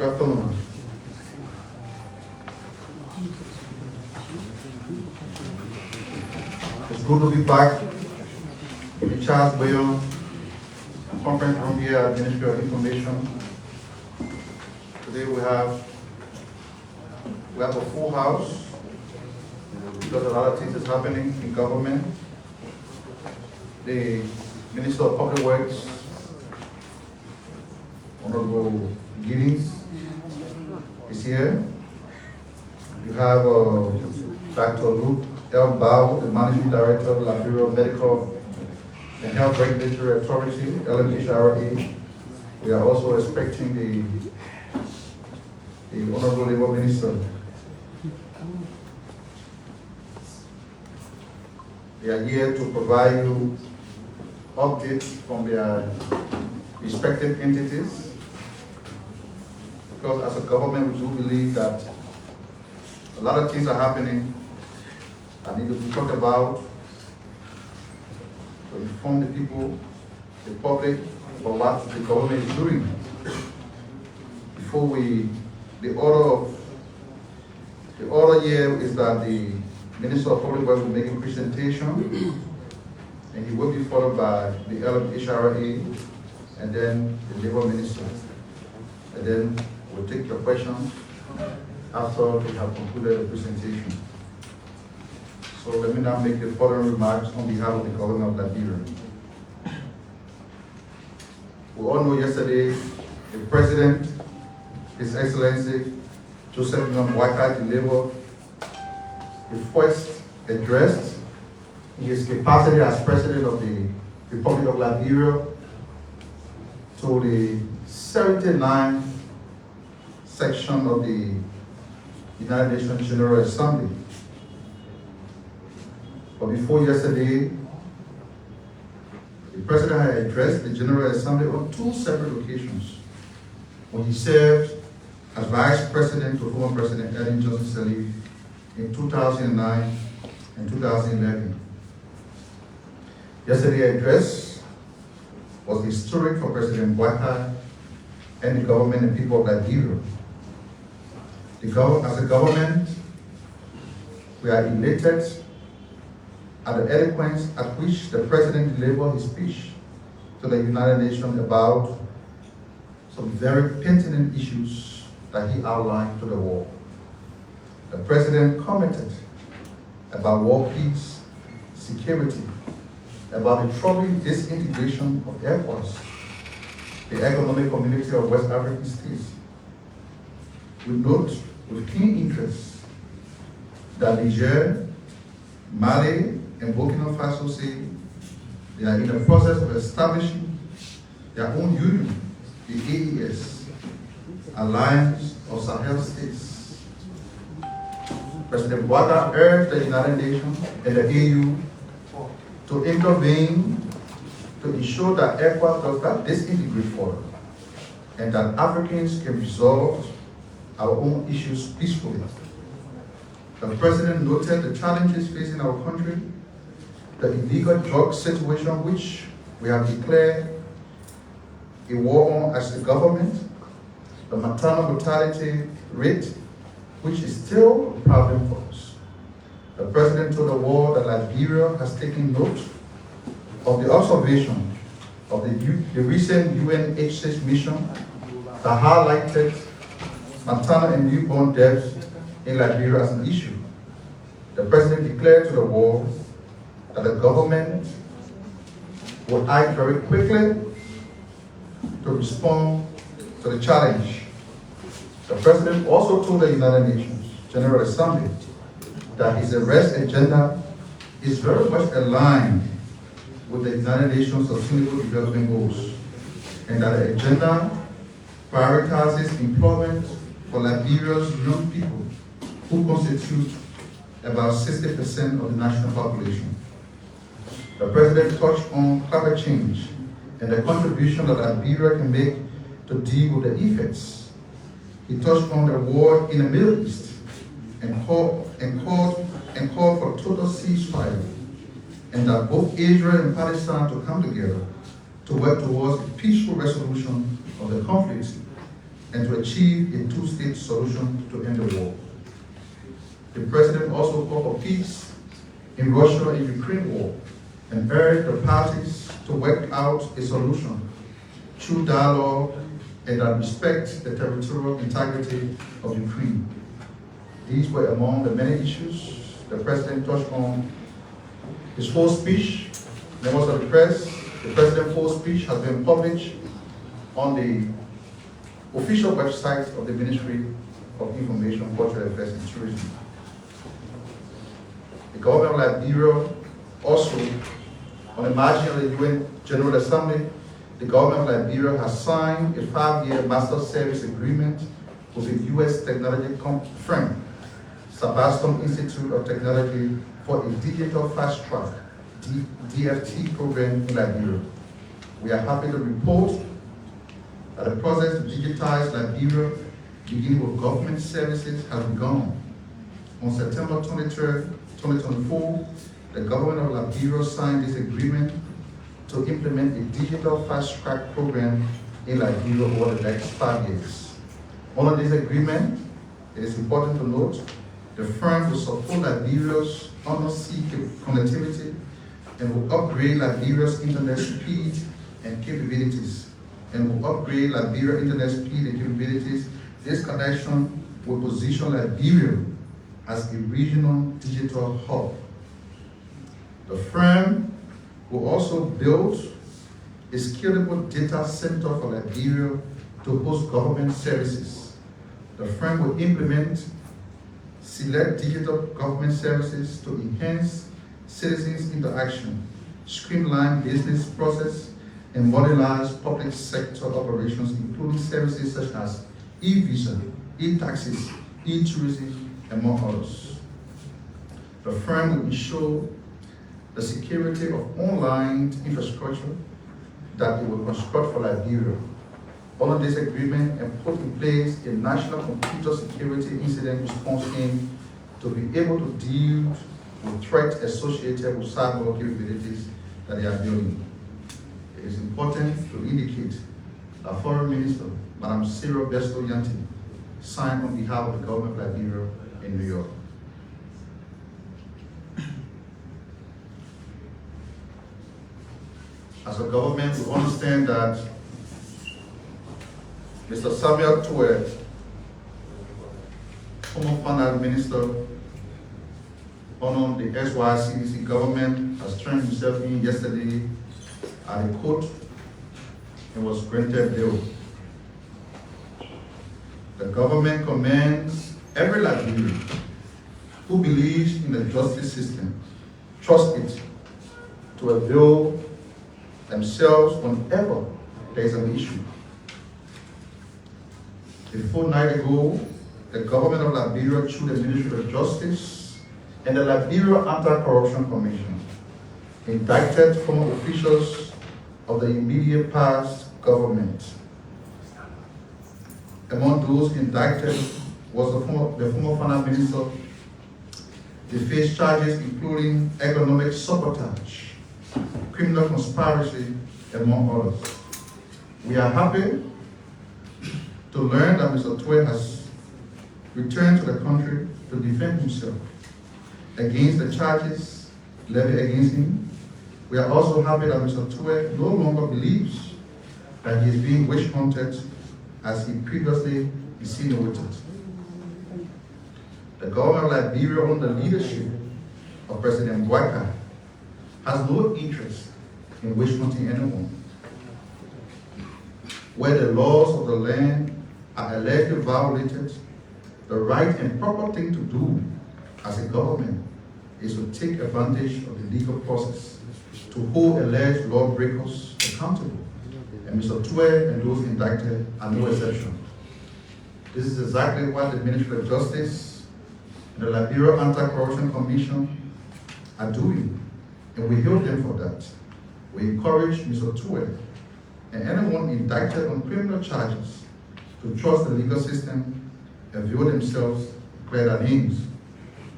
Good afternoon. It's good to be back in the Charles Bawo conference room here at Ministry of Information. Today we have a full house because a lot of things is happening in government. The Minister of Public Works, Hon.Roland Giddings, is here. You have Dr. Bawo, the Managing Director of Liberia Medical and Health Regulatory Authority, LMHRA. We are also expecting the Honorable Labor Minister. They are here to provide you updates from their respective entities, because as a government we do believe that a lot of things are happening that need to be talked about to inform the people, the public, about what the government is doing. Before the order here is that the Minister of Public Works will make a presentation, and he will be followed by the LMHRA and then the Labor Minister. And then we'll take your questions after we have concluded the presentation. So let me now make the following remarks on behalf of the government of Liberia. We all know yesterday the President, His Excellency Joseph MICAT delivered the first address in his capacity as President of the Republic of Liberia to the 79th section of the United Nations General Assembly. But before yesterday, the President had addressed the General Assembly on two separate occasions when he served as Vice President to former President Ellen Johnson Sirleaf in 2009 and 2011. Yesterday's address was historic for President Bouakai and the government and people of Liberia. As a government, we are elated at the eloquence at which the President delivered his speech to the United Nations about some very pertinent issues that he outlined to the world. The President commented about world peace, security, about the troubling disintegration of ECOWAS, the Economic Community of West African States. We note with keen interest that Niger, Mali, and Burkina Faso say they are in the process of establishing their own union, the AES, Alliance of Sahel States. President Bouakai urged the United Nations and the AU to intervene to ensure that ECOWAS does not disintegrate further, and that Africans can resolve our own issues peacefully. The President noted the challenges facing our country, the illegal drug situation which we have declared a war on as a government, the maternal mortality rate, which is still a problem for us. The President told the world that Liberia has taken note of the observation of the recent UNHCR mission that highlighted maternal and newborn deaths in Liberia as an issue. The President declared to the world that the government will act very quickly to respond to the challenge. The President also told the United Nations General Assembly that his arrest agenda is very much aligned with the United Nations Sustainable Development Goals, and that the agenda prioritizes employment for Liberia's young people, who constitute about 60% of the national population. The President touched on climate change and the contribution that Liberia can make to deal with the effects. He touched on the war in the Middle East and called for total ceasefire, and that both Israel and Palestine to come together to work towards a peaceful resolution of the conflict, and to achieve a two-state solution to end the war. The President also called for peace in Russia and Ukraine war and urged the parties to work out a solution through dialogue and that respects the territorial integrity of Ukraine. These were among the many issues the President touched on. His full speech, members of the press, the President's full speech has been published on the official website of the Ministry of Information, Cultural Affairs and Tourism. The government of Liberia also, on the margin of the UN General Assembly, the government of Liberia has signed a 5-year master service agreement with a U.S. technology firm, Sabaston Institute of Technology, for a digital fast-track DFT program in Liberia. We are happy to report that the process to digitize Liberia, beginning with government services, has begun. On September 23, 2024, the government of Liberia signed this agreement to implement a digital fast-track program in Liberia over the next 5 years. Under this agreement, it is important to note, the firm will support Liberia's undersea connectivity and will upgrade Liberia's internet speed and capabilities. This connection will position Liberia as a regional digital hub. The firm will also build a scalable data center for Liberia to host government services. The firm will implement select digital government services to enhance citizens' interaction, streamline business process, and modernize public sector operations, including services such as e-visa, e-taxis, e-tourism, among others. The firm will ensure the security of online infrastructure that it will construct for Liberia. Under this agreement and put in place a national computer security incident response team to be able to deal with threats associated with cyber capabilities that they are building. It is important to indicate that Foreign Minister, Madam Cyril Besto-Yanti, signed on behalf of the government of Liberia in New York. As a government, we understand that Mr. Samuel Kruah, former finance minister under the SYCDC government, has turned himself in yesterday at a court and was granted bail. The government commends every Liberian who believes in the justice system, trust it, to avail themselves whenever there is an issue. A fortnight ago, the government of Liberia, through the Ministry of Justice and the Liberia Anti-Corruption Commission, indicted former officials of the immediate past government. Among those indicted was the former finance minister. They faced charges including economic sabotage, criminal conspiracy, among others. We are happy to learn that Mr. Kruah has returned to the country to defend himself against the charges levied against him. We are also happy that Mr. Kruah no longer believes that he is being witch hunted as he previously insinuated. The government of Liberia, under the leadership of President Mbaka, has no interest in witch hunting anyone. Where the laws of the land are allegedly violated, the right and proper thing to do as a government is to take advantage of the legal process to hold alleged lawbreakers accountable. And Mr. Kruah and those indicted are no exception. This is exactly what the Ministry of Justice and the Liberia Anti-Corruption Commission are doing, and we hail them for that. We encourage Mr. Kruah and anyone indicted on criminal charges to trust the legal system and view themselves, declare their names.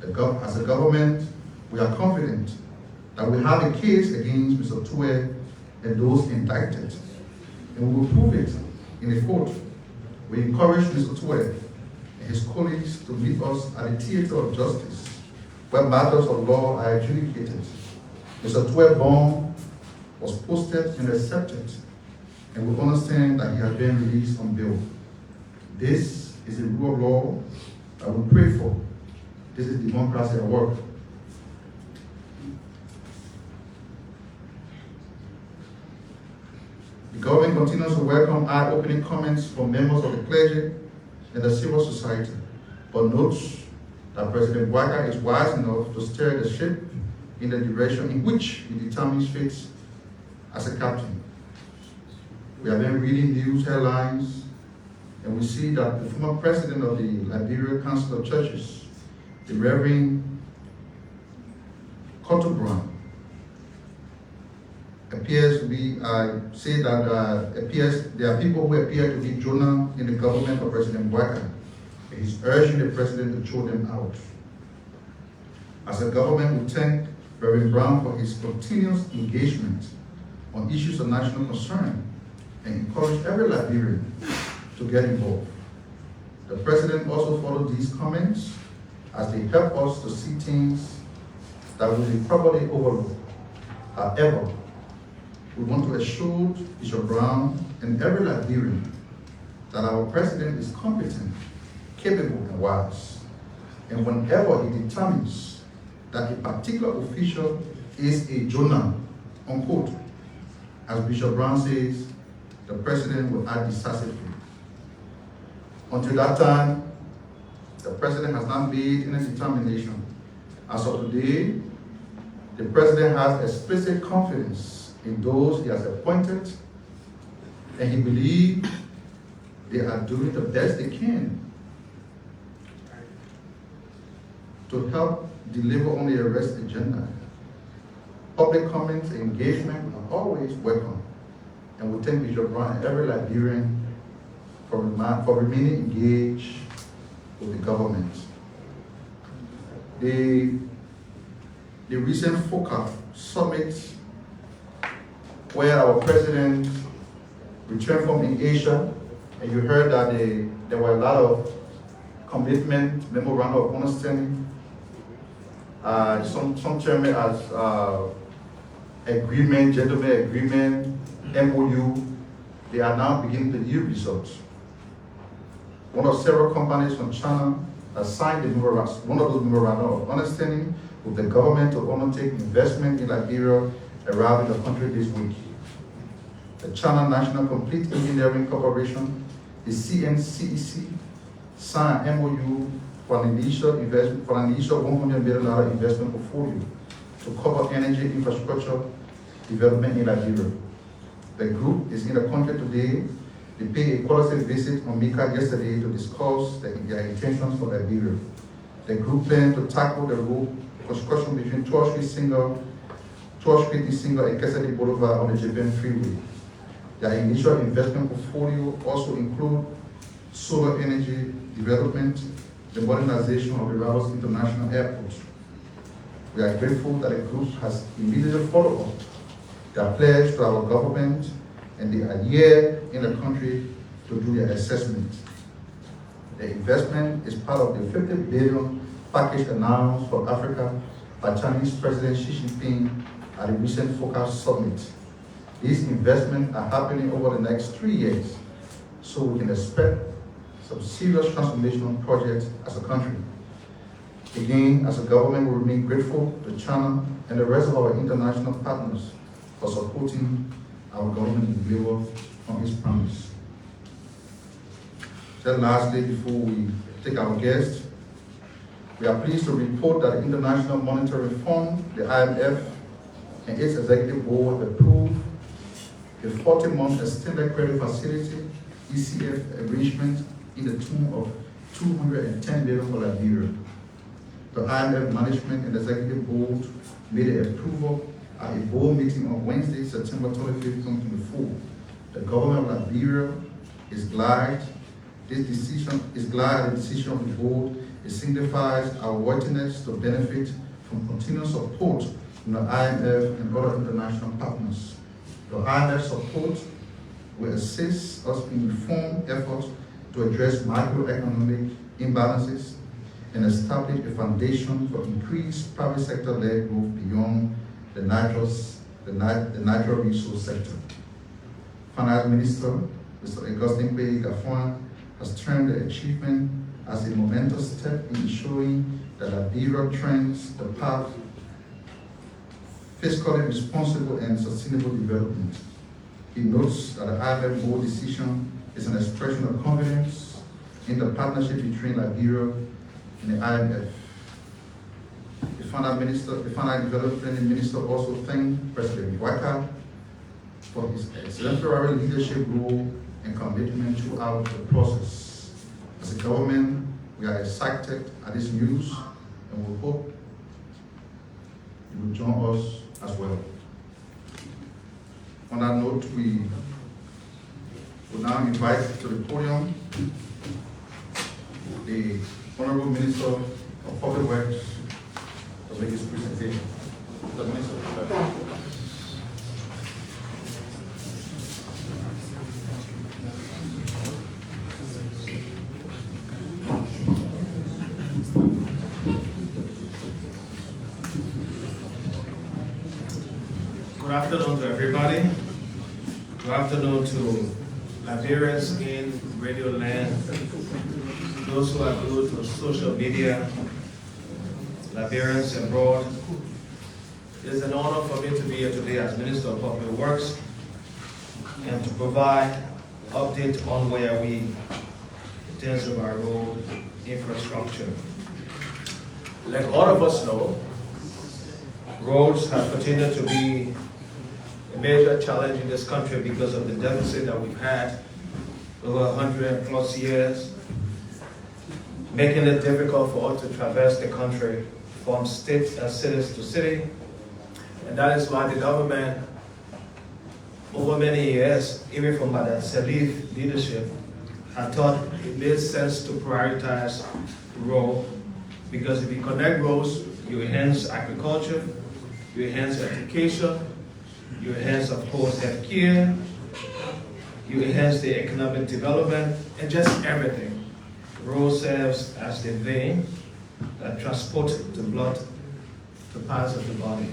As a government, we are confident that we have a case against Mr. Kruah and those indicted, and we will prove it in a court. We encourage Mr. Cllr and his colleagues to meet us at the theater of justice, where matters of law are adjudicated. Mr. Cllr's bond was posted and accepted, and we understand that he has been released on bail. This is the rule of law that we pray for. This is democracy at work. The government continues to welcome eye-opening comments from members of the clergy and the civil society, but notes that President Waka is wise enough to steer the ship in the direction in which he determines fate as a captain. We have been reading news headlines, and we see that the former president of the Liberia Council of Churches, the Reverend Kruah, appears to be, say that there are people who appear to be Jonah in the government of President Waka. He's urging the president to throw them out. As a government, we thank Reverend Brown for his continuous engagement on issues of national concern and encourage every Liberian to get involved. The president also followed these comments as they help us to see things that will be probably overlooked. However, we want to assure Bishop Brown and every Liberian that our president is competent, capable, and wise. And whenever he determines that a particular official is a Jonah, unquote, as Bishop Brown says, the president will act decisively. Until that time, the president has not made any determination. As of today, the president has explicit confidence in those he has appointed, and he believes they are doing the best they can to help deliver on the arrest agenda. Public comments and engagement are always welcome, and we thank Bishop Brown and every Liberian for remaining engaged with the government. The recent FOCA summit, where our president returned from in Asia, and you heard that there were a lot of commitment, memorandum of understanding, some term it as agreement, gentleman agreement, MOU. They are now beginning to yield results. One of several companies from China has signed one of those memorandum of understanding with the government to undertake investment in Liberia arriving in the country this week. The China National Complete Engineering Corporation, the CNCEC, signed an MOU for an initial $100 million investment portfolio to cover energy infrastructure development in Liberia. The group is in the country today. They paid a quality visit on MICAT yesterday to discuss their intentions for Liberia. The group plans to tackle the road construction between 12th Street in Single and Kersedi Boulevard on the Japan Freeway. Their initial investment portfolio also includes solar energy development, the modernization of the Ravos International Airport. We are grateful that the group has immediately followed up their pledge to our government, and they are here in the country to do their assessment. The investment is part of the 50 billion package announced for Africa by Chinese President Xi Jinping at the recent FOCA summit. These investments are happening over the next 3 years, so we can expect some serious transformational projects as a country. Again, as a government, we remain grateful to China and the rest of our international partners for supporting our government to deliver on its promise. Then lastly, before we take our guest, we are pleased to report that the International Monetary Fund, the IMF, and its executive board have approved a 40-month extended credit facility, ECF arrangement in the tune of $210 billion for Liberia. The IMF management and executive board made an approval at a board meeting on Wednesday, September 25, 2024. The government of Liberia is glad the decision of the board. It signifies our willingness to benefit from continuous support from the IMF and other international partners. The IMF support will assist us in informed efforts to address macroeconomic imbalances and establish a foundation for increased private sector-led growth beyond the natural resource sector. Finance Minister, Mr. Augustine P. Gaffron, has termed the achievement as a momentous step in ensuring that Liberia trends the path fiscally responsible and sustainable development. He notes that the IMF board decision is an expression of confidence in the partnership between Liberia and the IMF. The Finance Development Minister also thanked President Waka for his exemplary leadership role and commitment throughout the process. As a government, we are excited at this news and we hope you will join us as well. On that note, we will now invite to the podium the Honorable Minister of Public Works to make his presentation. The Minister. Good afternoon to everybody. Good afternoon to Liberians in Radio Land, those who are glued to social media, Liberians abroad. It is an honor for me to be here today as Minister of Public Works and to provide update on where we in terms of our road infrastructure. Like all of us know, roads have continued to be a major challenge in this country because of the deficit that we've had over 100+ years, making it difficult for us to traverse the country from state and cities to city. And that is why the government, over many years, even from Madam Salif leadership, had thought it made sense to prioritize road, because if you connect roads, you enhance agriculture, you enhance education, you enhance, of course, healthcare, you enhance the economic development, and just everything. Road serves as the vein that transports the blood to parts of the body.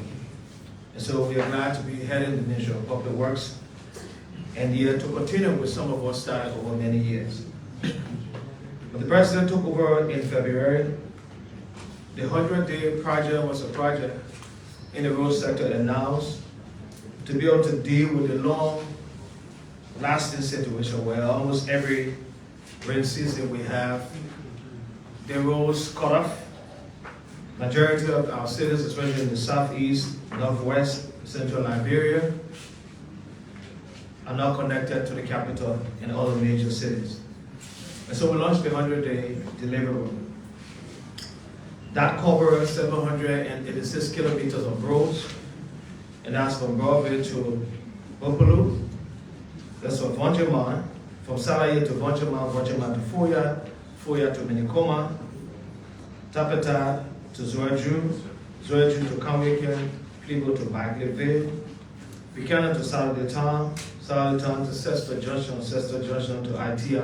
And so we are glad to be heading the Ministry of Public Works and here to continue with some of what started over many years. When the President took over in February, the 100-day project was a project in the road sector announced to be able to deal with the long-lasting situation where almost every rain season we have the roads cut off. Majority of our cities, especially in the southeast, northwest, central Liberia, are not connected to the capital and other major cities. And so we launched the 100-day deliverable. That covers 786 kilometers of roads, and that's from Broadway to Bopolu. That's from Vonjaman, from Salaye to Vonjaman, Vonjaman to Foya, Foya to Minikoma, Tapeta to Zoaju, Zoaju to Kamweken, Plibo to Bagleville, Buchanan to Southern to Sester Junction, Sester Junction to ITI,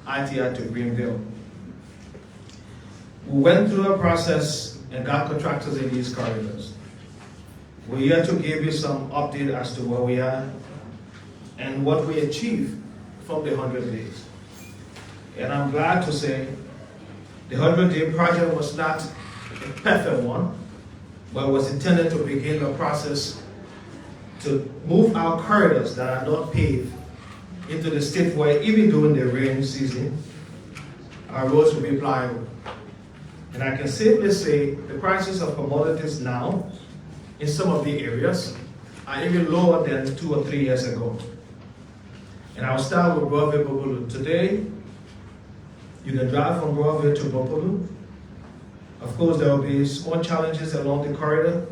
ITI to Greenville. We went through a process and got contractors in these corridors. We're here to give you some update as to where we are and what we achieved from the 100 days. And I'm glad to say the 100-day project was not a perfect one, but was intended to begin the process to move our corridors that are not paved into the state where even during the rain season, our roads will be pliable. And I can safely say the prices of commodities now in some of the areas are even lower than 2 or 3 years ago. And I'll start with Broadway Bopolu. Today, you can drive from Broadway to Bopolu. Of course, there will be small challenges along the corridor,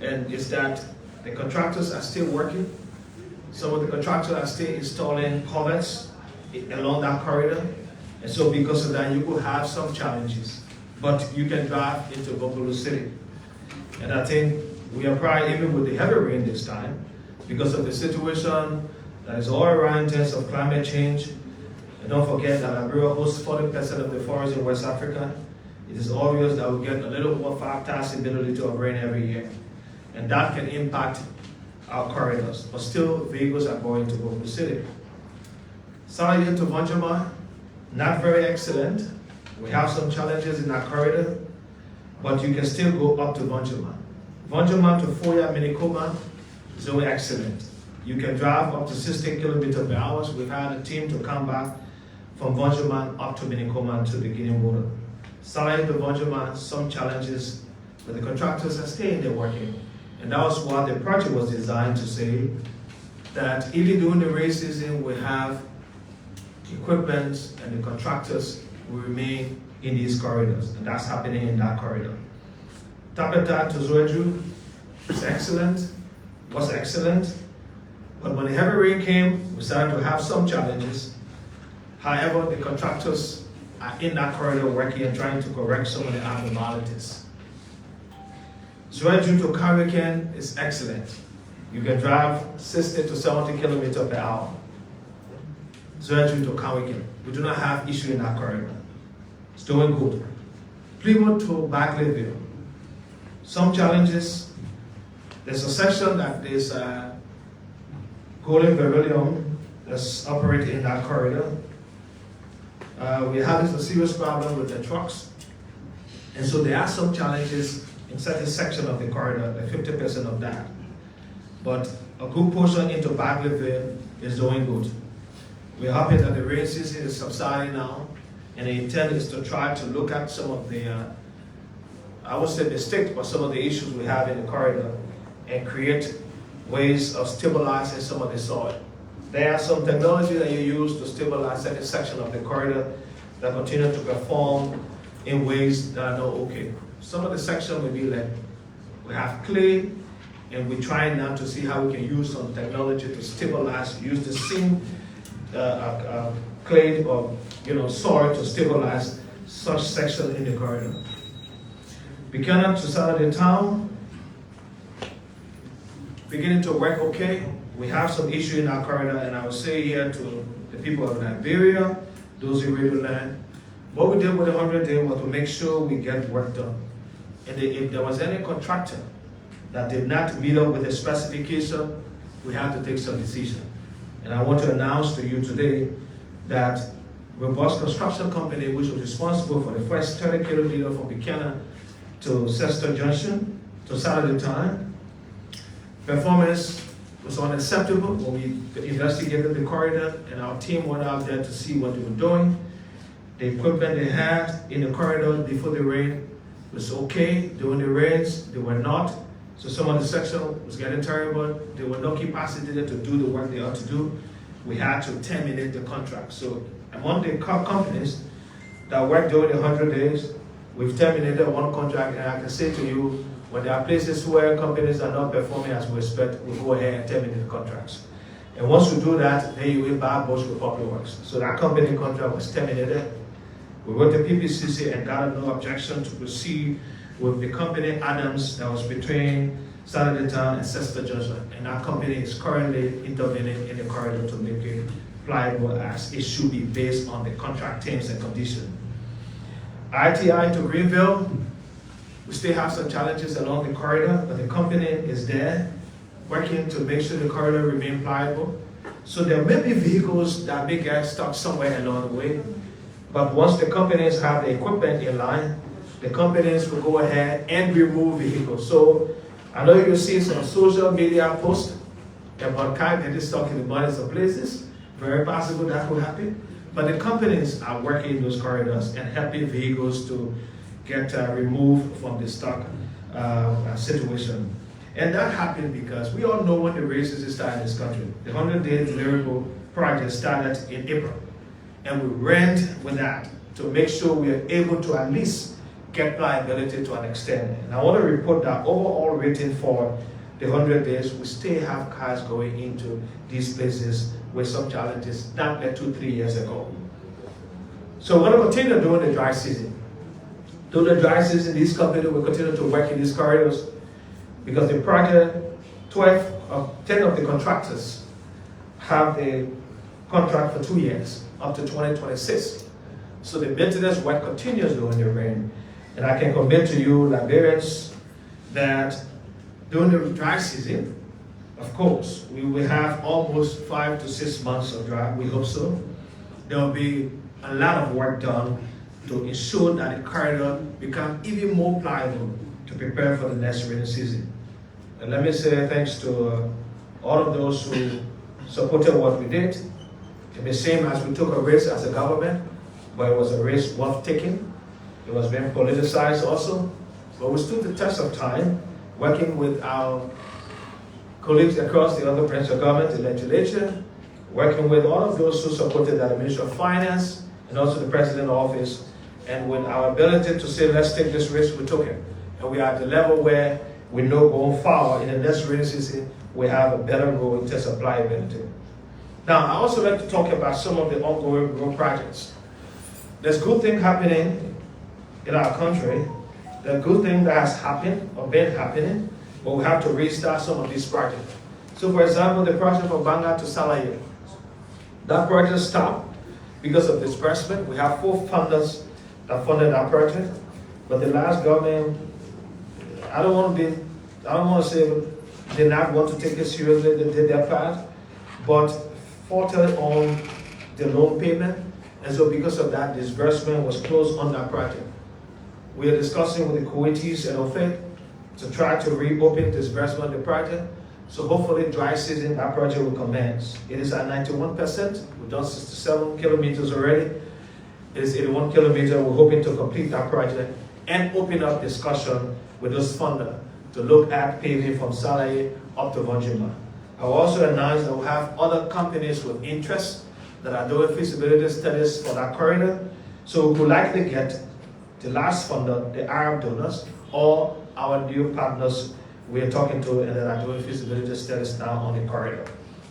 and it's that the contractors are still working. Some of the contractors are still installing culverts along that corridor. And so because of that, you will have some challenges. But you can drive into Bopolu City. And I think we are probably, even with the heavy rain this time, because of the situation that is all around in terms of climate change, And don't forget that Liberia hosts 40% of the forest in West Africa. It is obvious that we get a little over 5,000 milliliters of rain every year. And that can impact our corridors. But still, vehicles are going to Ogun City. Salary to Vonjama, not very excellent. We have some challenges in that corridor, but you can still go up to Vonjama. Vonjama to Foya Minikoma is only excellent. You can drive up to 60 kilometers per hour. We've had a team to come back from Vonjama up to Minikoma to the Guinea border. Salary to Vonjama, some challenges, but the contractors are staying there working. And that was what the project was designed to say, that even during the race season, we have equipment and the contractors will remain in these corridors, and that's happening in that corridor. Tapeta to Zoeju is excellent, was excellent, but when the heavy rain came, we started to have some challenges. However, the contractors are in that corridor working and trying to correct some of the abnormalities. Zoeju to Kariken is excellent. You can drive 60 to 70 kilometers per hour. Zoeju to Kariken. We do not have issue in that corridor. It's doing good. Plymouth to Bagleyville. Some challenges. There's a section that is golden beryllium that's operating in that corridor. We're having a serious problem with the trucks. And so there are some challenges in certain section of the corridor, like 50% of that. But a good portion into Bagleyville is doing good. We're happy that the rain season is subsiding now, and the intent is to try to look at some of the, I would say mistakes, but some of the issues we have in the corridor and create ways of stabilizing some of the soil. There are some technology that you use to stabilize certain section of the corridor that continue to perform in ways that are not okay. Some of the section will be like, we have clay, and we're trying now to see how we can use some technology to stabilize, use the same clay or soil to stabilize such section in the corridor. Buchanan to Saturday Town, beginning to work okay. We have some issue in our corridor, and I will say here to the people of Liberia, those in Radio Land, what we did with the 100 Day was to make sure we get work done. And if there was any contractor that did not meet up with the specification, we had to take some decision. And I want to announce to you today that Robust Construction Company, which was responsible for the first 30 kilometers from Buchanan to Sester Junction to Saturday Time, performance was unacceptable when we investigated the corridor, and our team went out there to see what they were doing. The equipment they had in the corridor before the rain was okay. During the rains, they were not. So some of the section was getting terrible. There were no capacity there to do the work they ought to do. We had to terminate the contract. So among the companies that worked during the 100 days, we've terminated one contract, and I can say to you, when there are places where companies are not performing as we expect, we go ahead and terminate the contracts. And once we do that, then you will buy Bush with Public Works. So that company contract was terminated. We wrote to PPCC and got no objection to proceed with the company Adams that was between Saturday Town and Sester Junction. And that company is currently intervening in the corridor to make it pliable as it should be based on the contract terms and conditions. ITI to Greenville, we still have some challenges along the corridor, but the company is there working to make sure the corridor remains pliable. So there may be vehicles that may get stuck somewhere along the way, but once the companies have the equipment in line, the companies will go ahead and remove vehicles. So I know you'll see some social media posts about cars getting stuck in the mud in some places. Very possible that will happen. But the companies are working in those corridors and helping vehicles to get removed from the stuck situation. And that happened because we all know when the races started in this country. The 100-day deliverable project started in April. And we ran with that to make sure we are able to at least get pliability to an extent. And I want to report that overall rating for the 100 days, we still have cars going into these places with some challenges not like 2-3 years ago. So we're going to continue during the dry season. During the dry season, these companies will continue to work in these corridors because the project, 10 of the contractors have a contract for 2 years. up to 2026. So the maintenance work continues during the rain. And I can commit to you, Liberians, that during the dry season, of course, we will have almost 5 to 6 months of dry, we hope so. There will be a lot of work done to ensure that the corridor becomes even more pliable to prepare for the next rainy season. And let me say thanks to all of those who supported what we did. It may seem as we took a risk as a government, but it was a risk worth taking. It was being politicized also, but we stood the test of time, working with our colleagues across the other branch of government, the legislature, working with all of those who supported the Ministry of Finance and also the President's office, and with our ability to say, let's take this risk, we took it. And we are at the level where we know going forward in the next rainy season, we have a better road to supplyability. Now, I also like to talk about some of the ongoing road projects. There's good thing happening in our country. The good thing that has happened or been happening, but we have to restart some of these projects. So for example, the project from Banga to Cllr. That project stopped because of disbursement. We have 4 funders that funded that project, but the last government, I don't want to say they not want to take it seriously, they did their part, but faltered on the loan payment, and so because of that, disbursement was closed on that project. We are discussing with the Kuwaitis and OFED to try to reopen disbursement of the project. So hopefully dry season, that project will commence. It is at 91%. We've done 67 kilometers already. It is 81 kilometers. We're hoping to complete that project and open up discussion with those funders to look at paving from Cllr up to Vonjima. I will also announce that we have other companies with interest that are doing feasibility studies for that corridor. So we would likely get the last funder, the Arab donors, or our new partners we are talking to and that are doing feasibility studies now on the corridor.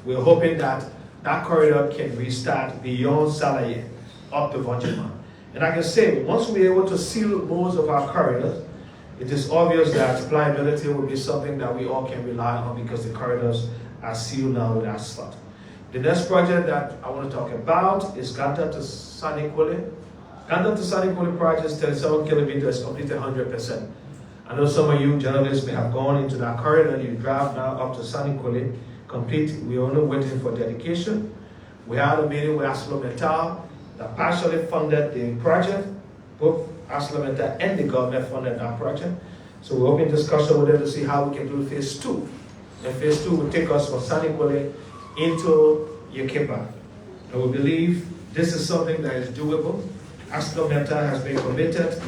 We're hoping that that corridor can restart beyond Cllr up to Vonjima. And I can say, once we're able to seal most of our corridors, it is obvious that supplyability will be something that we all can rely on because the corridors are sealed now with asphalt. The next project that I want to talk about is Ganta to Sanikwale. Ganta to Sanikwale project is 37 kilometers, completed 100%. I know some of you journalists may have gone into that corridor. You drive now up to Sanikwale, complete. We're only waiting for dedication. We had a meeting with ArcelorMittal that partially funded the project. Both ArcelorMittal and the government funded that project. So we're open discussion with them to see how we can do phase 2. And phase 2 will take us from Sanikwale into Yekepa. And we believe this is something that is doable. ArcelorMittal has been committed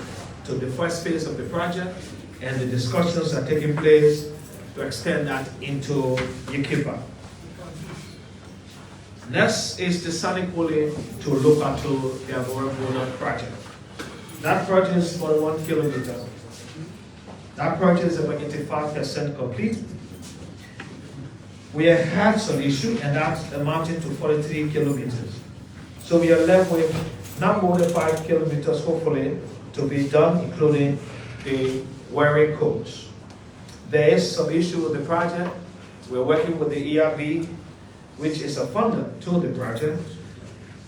to the first phase of the project, and the discussions are taking place to extend that into Yekepa. Next is the Sanikwale to Lokato, the Avora project. That project is 41 kilometers. That project is about 85% complete. We have had some issue, and that's amounting to 43 kilometers. So we are left with not more than 5 kilometers, hopefully, to be done, including the wiring codes. There is some issue with the project. We're working with the ERB, which is a funder to the project,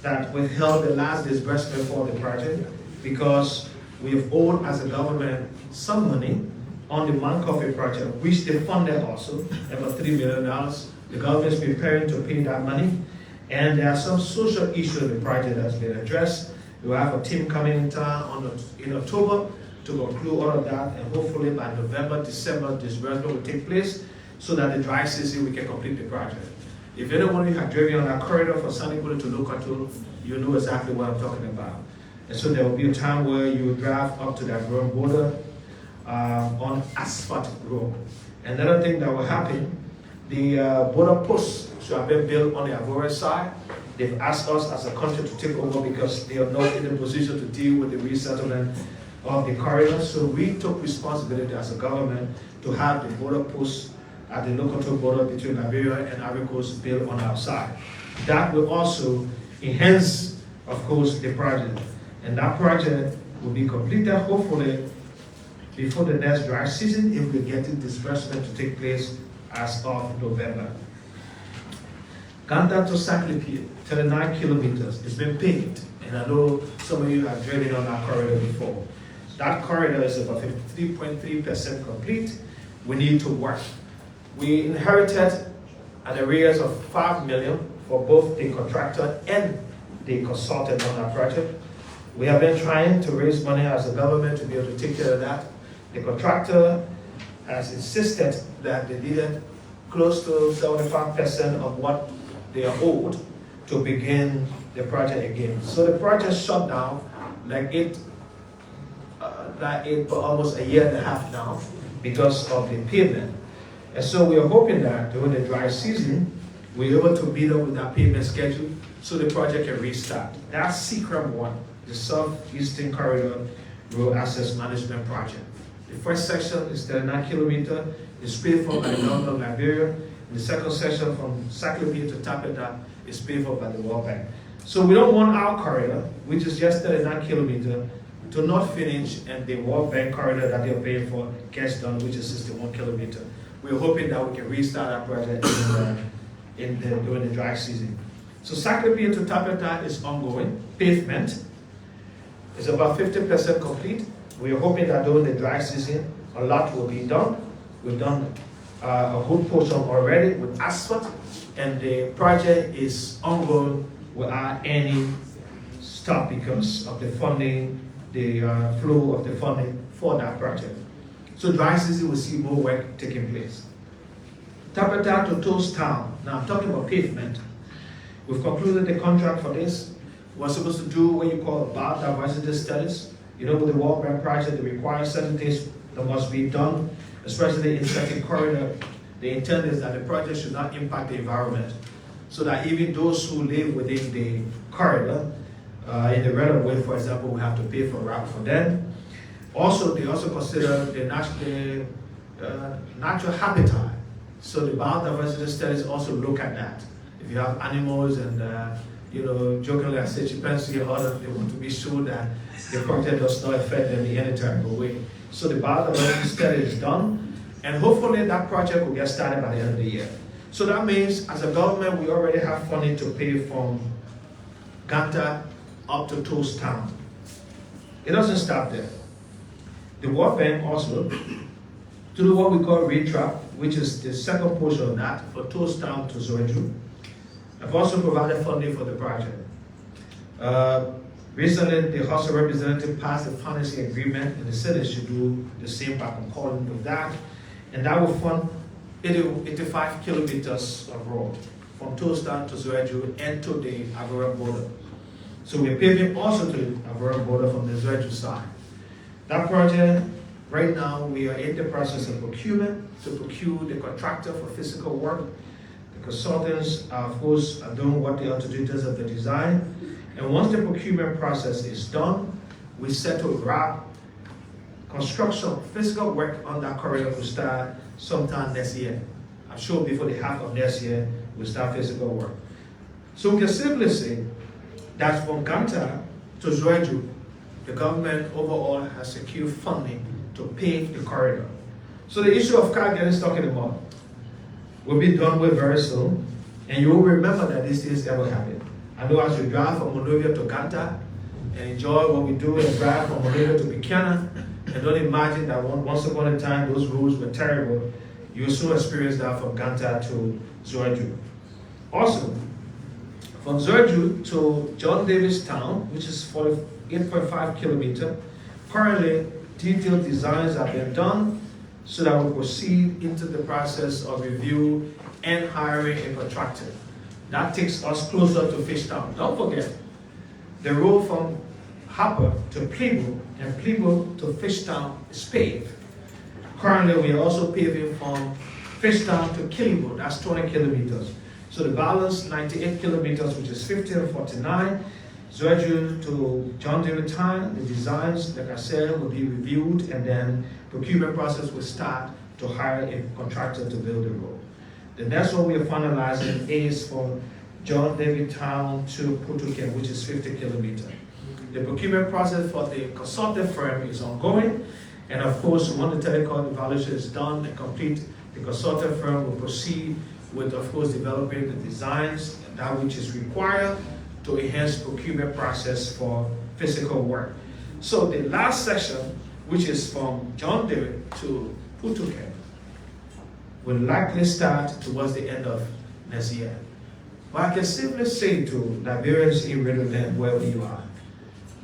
that withheld the last disbursement for the project because we've owed as a government some money on the Mancoffey project, which they funded also, about $3 million. The government is preparing to pay that money. And there are some social issues in the project that's been addressed. We will have a team coming in town in October to conclude all of that, and hopefully by November, December, disbursement will take place so that the dry season we can complete the project. If anyone who has driven on that corridor from Sanikwale to Lokato, you know exactly what I'm talking about. And so there will be a time where you will drive up to that road border on asphalt road. Another thing that will happen, the border posts should have been built on the Avora side. They've asked us as a country to take over because they are not in a position to deal with the resettlement of the corridor. So we took responsibility as a government to have the border posts at the Lokato border between Liberia and Ivory Coast built on our side. That will also enhance, of course, the project. And that project will be completed, hopefully, before the next dry season, if we get the disbursement to take place as of November. Ganta to Saclipie, 39 kilometers. It's been paved, and I know some of you have driven on that corridor before. That corridor is about 53.3% complete. We need to work. We inherited an arrears of 5 million for both the contractor and the consultant on that project. We have been trying to raise money as a government to be able to take care of that. The contractor has insisted that they needed close to 75% of what they are owed to begin the project again. So the project shut down for almost a year and a half now because of the pavement. And so we are hoping that during the dry season, we're able to meet up with that pavement schedule so the project can restart. That's Cllr 1, the Southeastern Corridor Road Access Management Project. The first section is 39 kilometers. It's paid for by the government of Liberia. And the second section from Saclipie to Tapeta is paid for by the World Bank. So we don't want our corridor, which is just 39 kilometers, to not finish, and the World Bank corridor that they're paying for gets done, which is 61 kilometers. We're hoping that we can restart our project during the dry season. So Saclipie to Tapeta is ongoing. Pavement is about 50% complete. We're hoping that during the dry season, a lot will be done. We've done a good portion already with asphalt, and the project is ongoing without any stop because of the funding, the flow of the funding for that project. So dry season will see more work taking place. Tapeta to Toast Town. Now I'm talking about pavement. We've concluded the contract for this. We're supposed to do what you call biodiversity studies. You know, with the World Bank project, they require certain things that must be done, especially in certain corridor. The intent is that the project should not impact the environment, so that even those who live within the corridor, in the right of way, for example, we have to pay for route for them. Also, they also consider the natural habitat. So the biodiversity studies also look at that. If you have animals and, jokingly I say chimpanzee or other, they want to be sure that the project does not affect them in any terrible way. So the biodiversity study is done, and hopefully that project will get started by the end of the year. So that means, as a government, we already have funding to pay from Ganta up to Toast Town. It doesn't stop there. The World Bank also, to do what we call retrap, which is the second portion of that, for Toast Town to Zoeju. I've also provided funding for the project. Recently, the House of Representatives passed a financing agreement, and the Senate should do the same by concurring with that. And that will fund 85 kilometers of road from Toast Town to Zoeju and to the Ivorian border. So we're paving also to the Ivorian border from the Zoeju side. That project, right now, we are in the process of procurement to procure the contractor for physical work. The consultants, of course, are doing what they are to do in terms of the design. And once the procurement process is done, we set to wrap construction, physical work on that corridor will start sometime next year. I'm sure before the half of next year, we'll start physical work. So we can simply say that from Ganta to Zoeju, the government overall has secured funding to pave the corridor. So the issue of car getting stuck in the mud will be done with very soon, and you will remember that these things ever happened. I know as you drive from Monrovia to Ganta and enjoy what we do and drive from Monrovia to Buchanan, and don't imagine that once upon a time those roads were terrible, you'll soon experience that from Ganta to Zoeju. Also, from Zoeju to John Davis Town, which is 8.5 kilometers, currently detailed designs have been done so that we proceed into the process of review and hiring a contractor. That takes us closer to Fishtown. Don't forget, the road from Harper to Plebo and Plebo to Fishtown is paved. Currently, we are also paving from Fishtown to Kllr, that's 20 kilometers. So the balance, 98 kilometers, which is 50 and 49. Zoeju to John David Town, the designs, like I said, will be reviewed, and then procurement process will start to hire a contractor to build the road. The next one we are finalizing is from John David Town to Putuken, which is 50 kilometers. The procurement process for the consultant firm is ongoing, and of course, when the technical evaluation is done and complete, the consultant firm will proceed with, of course, developing the designs, that which is required to enhance procurement process for physical work. So the last section, which is from John Dewey to Putuke, will likely start towards the end of next year. But I can simply say to Liberians in Radio Land, wherever you are,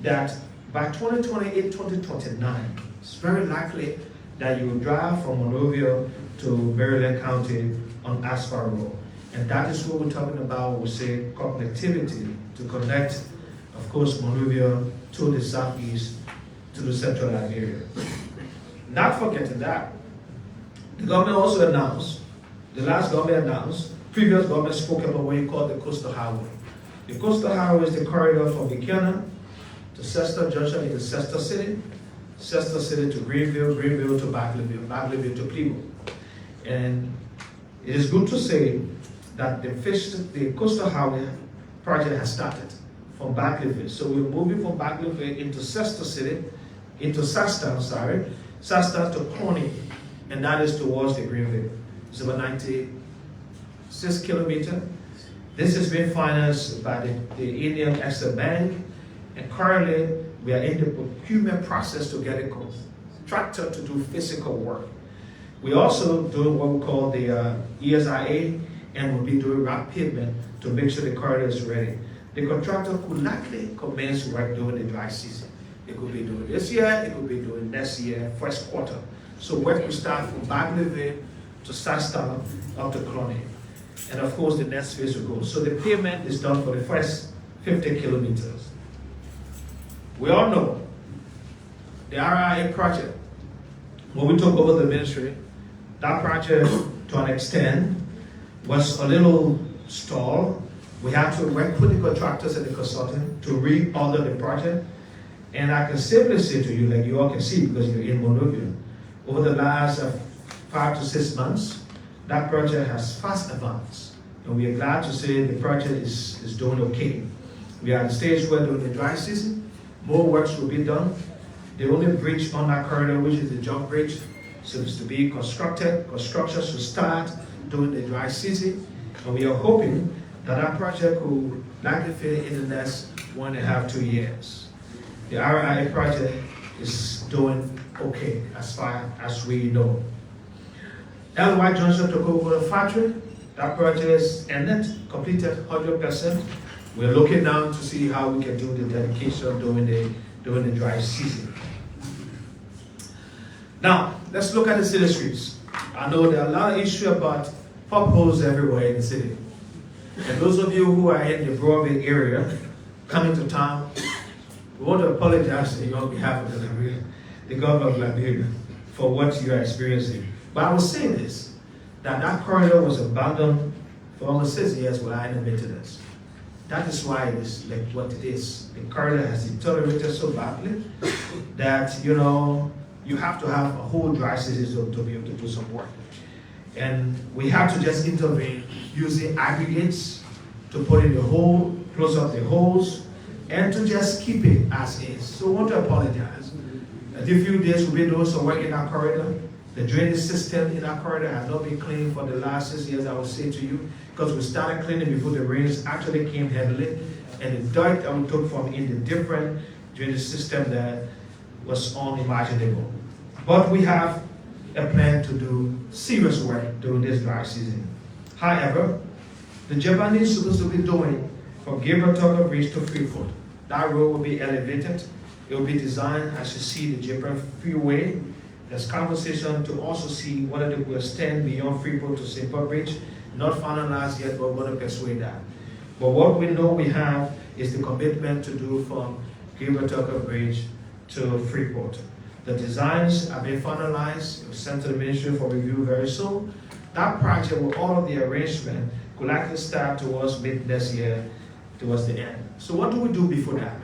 that by 2028, 2029, it's very likely that you will drive from Monrovia to Maryland County on asphalt road. And that is what we're talking about. We say connectivity to connect, of course, Monrovia to the southeast, to the central Liberia. Not forgetting that, the government also announced, the last government announced, previous government spoke about what you call the coastal highway. The coastal highway is the corridor from Buchanan to Cester Junction into Cester City to Greenville, Greenville to Bagleyville, Bagleyville to Plymouth. And it is good to say that the coastal highway project has started from Bagleyville. So we're moving from Bagleyville into Cester City, into Sastown to Cloney, and that is towards the Greenville. It's about 96 kilometers. This has been financed by the Indian Exim Bank, and currently we are in the procurement process to get a contractor to do physical work. We also do what we call the ESIA, and we'll be doing rock pavement to make sure the corridor is ready. The contractor could likely commence work during the dry season. It could be doing this year, it could be doing next year, first quarter. So work will start from Bagleyville to Sastown up to Cloney. And of course the next phase will go. So the pavement is done for the first 50 kilometers. We all know the RIA project, when we took over the ministry, that project to an extent was a little stalled. We had to work with the contractors and the consultant to reorder the project. And I can simply say to you, like you all can see because you're in Monrovia, over the last 5 to 6 months, that project has fast advanced. And we are glad to say the project is doing okay. We are at the stage where during the dry season, more works will be done. The only bridge on that corridor, which is the jump bridge, seems to be constructed. Construction should start during the dry season. And we are hoping that that project will likely finish in the next 1.5 to 2 years. The RIA project is doing okay as far as we know. LY Johnson took over the factory. That project is ended, completed 100%. We're looking now to see how we can do the dedication during the dry season. Now, let's look at the city streets. I know there are a lot of issues about potholes everywhere in the city. And those of you who are in the Broadway area, coming to town, we want to apologize on your behalf of the government of Liberia for what you are experiencing. But I will say this, that corridor was abandoned for almost 6 years without any maintenance. That is why it is like what it is. The corridor has deteriorated so badly that, you have to have a whole dry season to be able to do some work. And we have to just intervene using aggregates to put in the hole, close up the holes, and to just keep it as is. So I want to apologize. A few days we've been doing some work in our corridor. The drainage system in our corridor has not been cleaned for the last 6 years, I will say to you, because we started cleaning before the rains actually came heavily, and the dirt that we took from in the different drainage system that was unimaginable. But we have a plan to do serious work during this dry season. However, the Japanese is supposed to be doing from Gabriel Tucker Bridge to Freeport. That road will be elevated. It will be designed as you see the Japan Freeway. There's conversation to also see whether they will extend beyond Freeport to St. Paul Bridge. Not finalized yet, but we're going to persuade that. But what we know we have is the commitment to do from Gabriel Tucker Bridge to Freeport. The designs have been finalized. It was sent to the ministry for review very soon. That project with all of the arrangement could likely start towards mid next year, towards the end. So what do we do before that?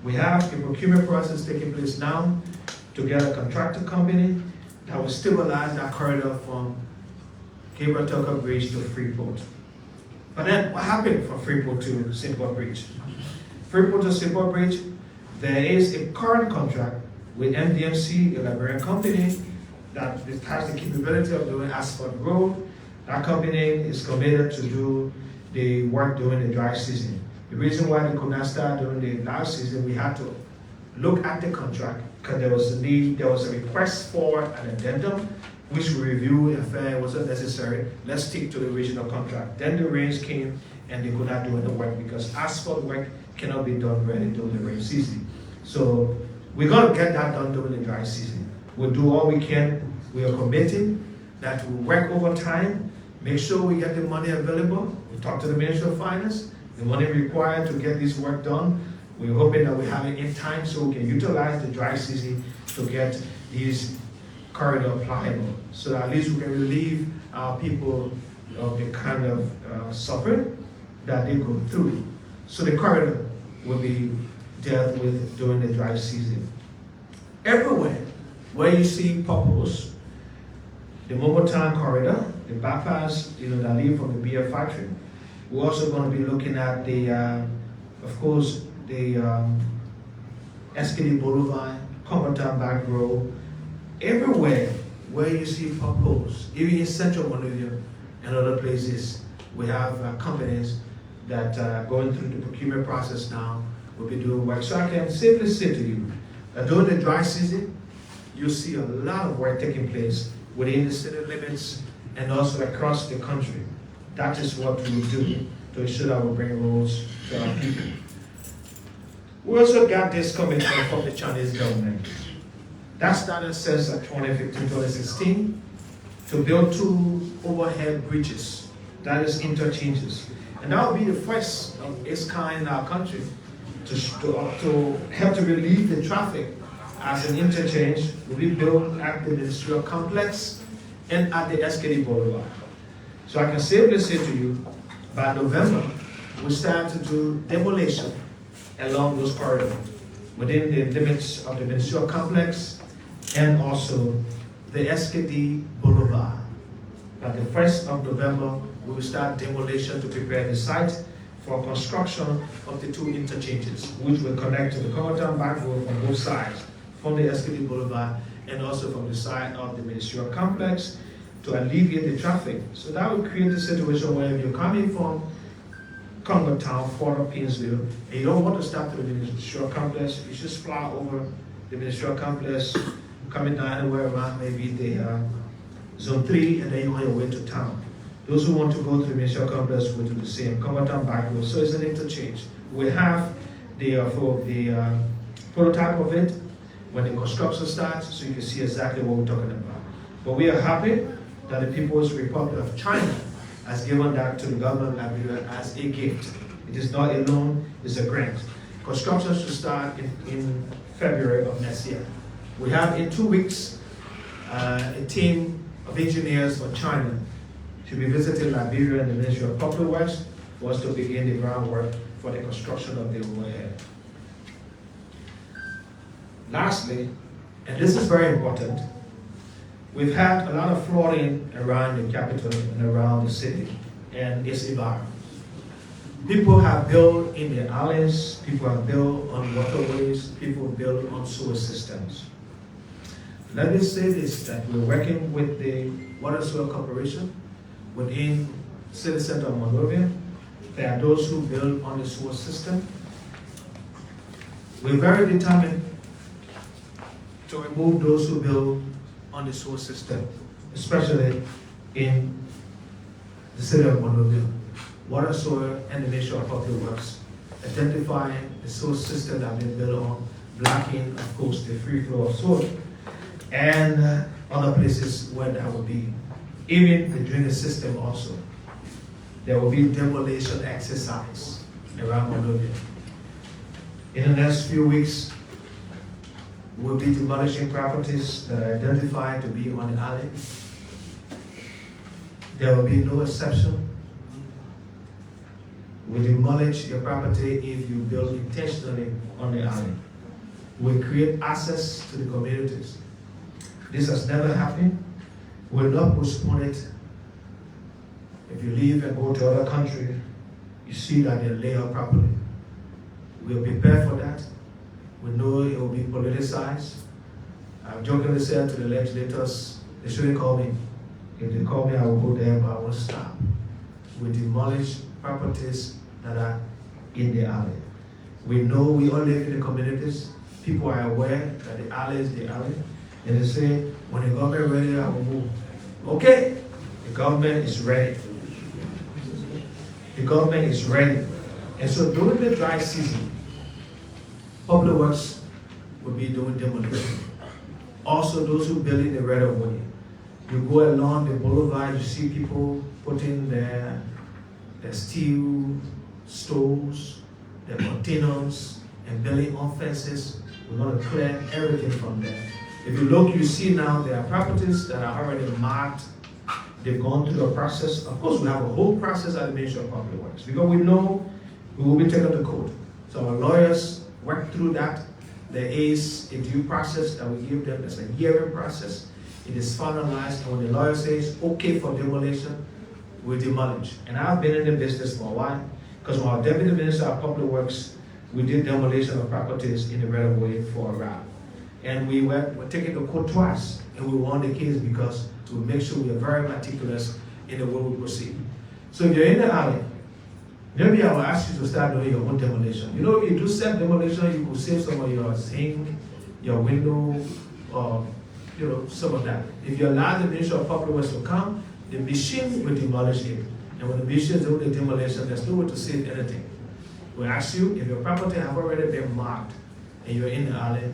We have a procurement process taking place now to get a contractor company that will stabilize that corridor from Gabriel Tucker Bridge to Freeport. But then what happened from Freeport to St. Paul Bridge? Freeport to St. Paul Bridge, there is a current contract with MDMC, a Liberian company, that has the capability of doing asphalt road. That company is committed to do the work during the dry season. The reason why they could not start during the last season, we had to look at the contract because there was a request for an addendum, which we reviewed and found it wasn't necessary. Let's stick to the original contract. Then the rains came and they could not do any work because asphalt work cannot be done during the rain season. So we're going to get that done during the dry season. We'll do all we can. We are committing that we'll work overtime, make sure we get the money available. We talk to the Ministry of Finance, the money required to get this work done. We're hoping that we have it in time so we can utilize the dry season to get these corridor pliable, so that at least we can relieve our people of the kind of suffering that they go through. So the corridor will be dealt with during the dry season. Everywhere where you see potholes, the Mobile Town corridor, the bypass, that leave from the beer factory. We're also going to be looking at the, of course, the SKD Boulevard, Compton Back Road. Everywhere where you see potholes, even in Central Monrovia and other places, we have companies that are going through the procurement process now will be doing work. So I can safely say to you that during the dry season, you'll see a lot of work taking place within the city limits and also across the country. That is what we will do to ensure that we bring roads to our people. We also got this commitment from the Chinese government. That started since 2015-2016 to build 2 overhead bridges, that is interchanges. And that will be the first of its kind in our country to help to relieve the traffic as an interchange will be built at the ministerial complex and at the SKD Boulevard. So I can safely say to you, by November, we start to do demolition along those corridors within the limits of the ministerial complex and also the SKD Boulevard. By the 1st of November, we will start demolition to prepare the site for construction of the 2 interchanges, which will connect to the Compton Back Road from both sides, from the SKD Boulevard and also from the side of the ministerial complex to alleviate the traffic. So that will create a situation where if you're coming from Congo Town, Fort of Painesville, and you don't want to stop to the ministerial complex, you just fly over the ministerial complex, coming down anywhere around maybe the zone 3, and then you're on your way to town. Those who want to go to the ministerial complex will do the same, come down back road. So it's an interchange. We have the prototype of it when the construction starts, so you can see exactly what we're talking about. But we are happy that the People's Republic of China has given that to the government of Liberia as a gift. It is not a loan, it's a grant. Construction should start in February of next year. We have in 2 weeks a team of engineers from China should be visiting Liberia and the Ministry of Public Works for us to begin the groundwork for the construction of the overhead. Lastly, and this is very important, we've had a lot of flooding around the capital and around the city and its environment. People have built in the alleys, people have built on waterways, people build on sewer systems. Let me say this, that we're working with the Water Sewer Corporation within City Center of Monrovia. There are those who build on the sewer system. We're very determined to remove those who build on the sewer system, especially in the city of Monrovia. Water, Sewer, and the Ministry of Public Works identifying the sewer system that have been built on, blocking, of course, the free flow of sewer, and other places where that will be. Even the drainage system also. There will be demolition exercise around Monrovia. In the next few weeks, we'll be demolishing properties that are identified to be on the alley. There will be no exception. We demolish your property if you build intentionally on the alley. We create access to the communities. This has never happened. We'll not postpone it. If you leave and go to other country, you see that they lay out properly. We'll prepare for that. We know it will be politicized. I've jokingly said to the legislators, they shouldn't call me. If they call me, I will go there, but I won't stop. We demolish properties that are in the alley. We know we all live in the communities. People are aware that the alley is the alley. And they say, when the government ready, I will move. Okay, the government is ready. The government is ready. And so during the dry season, Public Works will be doing demolition. Also, those who build in the right of way. You go along the boulevard, you see people putting their steel stoves, their containers, and building on fences. We're going to clear everything from there. If you look, you see now there are properties that are already marked. They've gone through a process. Of course, we have a whole process at the Ministry of Public Works because we know we will be taken to court. So our lawyers work through that. There is a due process that we give them. There's a hearing process. It is finalized, and when the lawyer says okay for demolition, we demolish. And I've been in the business for a while because when our Deputy Minister of Public Works, we did demolition of properties in the right of way for a while. And we were taken to court twice, and we won the case because we make sure we are very meticulous in the way we proceed. So if you're in the alley, maybe I will ask you to start doing your own demolition. You know, if you do self-demolition, you will save some of your zinc, your window, or some of that. If you allow the Ministry of Public Works to come, the machine will demolish it. And when the machine do the demolition, there's no way to save anything. We ask you, if your property have already been marked, and you're in the alley,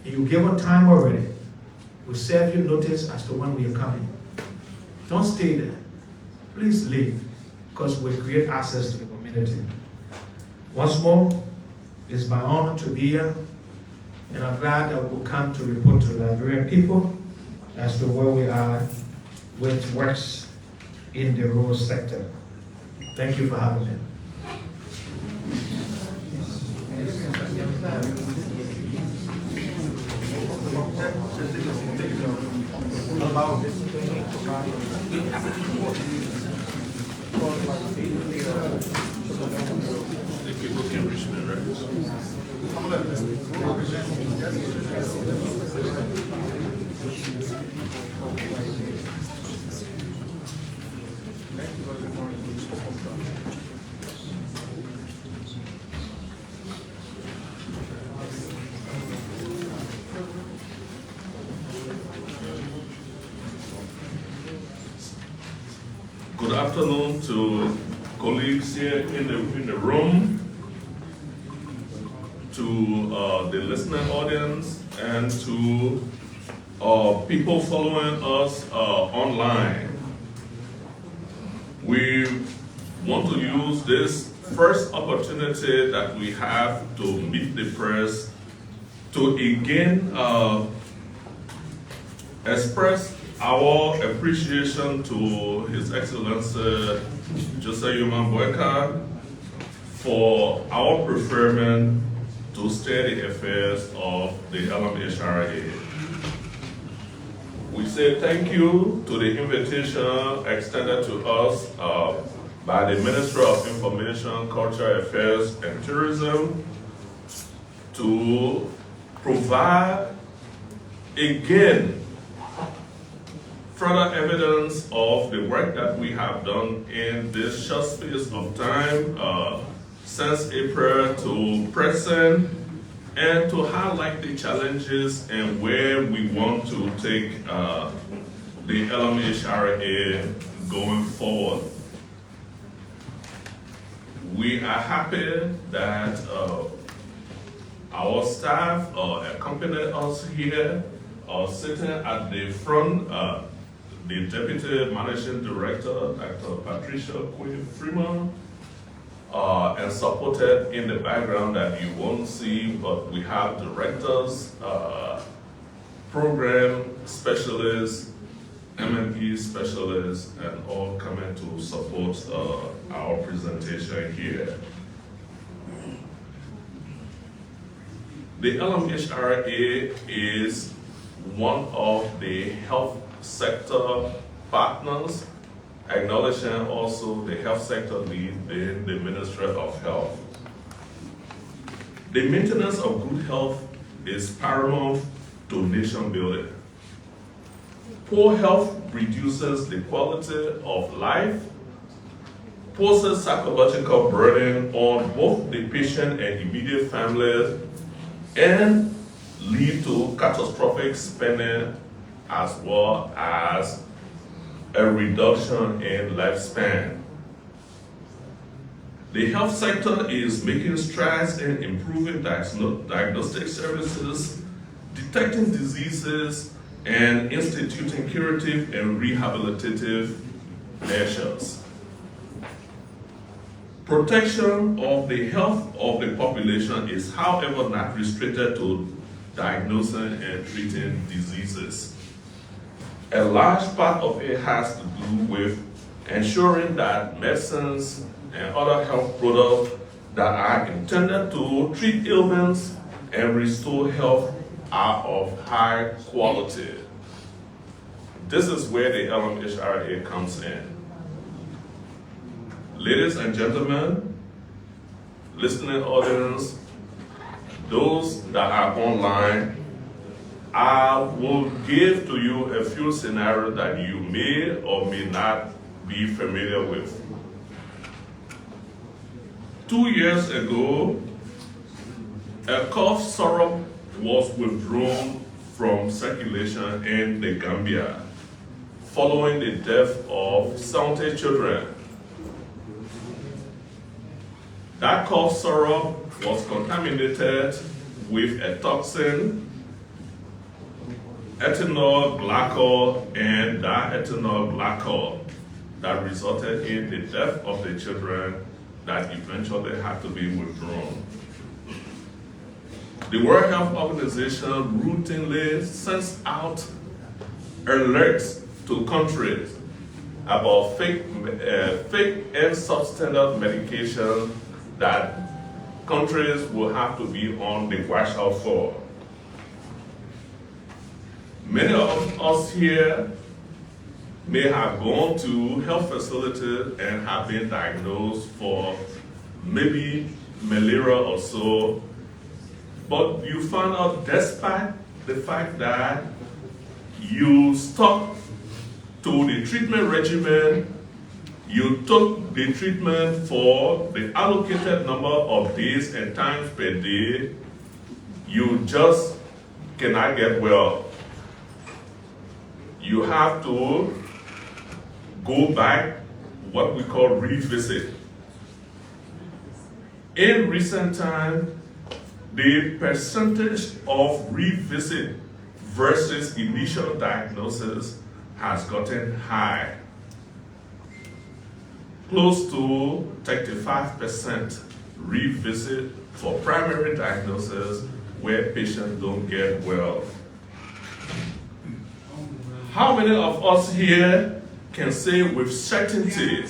and you give a time already, we serve you notice as to when we are coming. Don't stay there. Please leave, because we create access to the community. Once more, it's my honor to be here, and I'm glad that we'll come to report to the Liberian people as to where we are with works in the rural sector. Thank you for having me. People can reach me, right? Good afternoon to colleagues here in the room, to the listening audience, and to people following us online. We want to use this first opportunity that we have to meet the press to again express our appreciation to His Excellency Joseph Yoman Boyka for our preferment to steer the affairs of the LMHRA. We say thank you to the invitation extended to us by the Ministry of Information, Cultural Affairs and Tourism to provide again further evidence of the work that we have done in this short space of time since April to present, and to highlight the challenges and where we want to take the LMHRA going forward. We are happy that our staff accompany us here, sitting at the front, the Deputy Managing Director, Dr. Patricia Quinn-Freeman, and supported in the background that you won't see, but we have directors, program specialists, M&E specialists, and all coming to support our presentation here. The LMHRA is one of the health sector partners, acknowledging also the health sector lead in the Ministry of Health. The maintenance of good health is paramount to nation building. Poor health reduces the quality of life, poses psychological burden on both the patient and immediate families, and lead to catastrophic spending as well as a reduction in lifespan. The health sector is making strides in improving diagnostic services, detecting diseases, and instituting curative and rehabilitative measures. Protection of the health of the population is, however, not restricted to diagnosing and treating diseases. A large part of it has to do with ensuring that medicines and other health products that are intended to treat ailments and restore health are of high quality. This is where the LMHRA comes in. Ladies and gentlemen, listening audience, those that are online, I will give to you a few scenarios that you may or may not be familiar with. 2 years ago, a cough syrup was withdrawn from circulation in the Gambia following the death of 70 children. That cough syrup was contaminated with a toxin, ethanol glycol and diethanol glycol, that resulted in the death of the children that eventually had to be withdrawn. The World Health Organization routinely sends out alerts to countries about fake and substandard medication that countries will have to be on the watch out for. Many of us here may have gone to health facilities and have been diagnosed for maybe malaria or so, but you found out despite the fact that you stuck to the treatment regimen, you took the treatment for the allocated number of days and times per day, you just cannot get well. You have to go back, what we call revisit. In recent time, the percentage of revisit versus initial diagnosis has gotten high. Close to 35% revisit for primary diagnosis where patients don't get well. How many of us here can say with certainty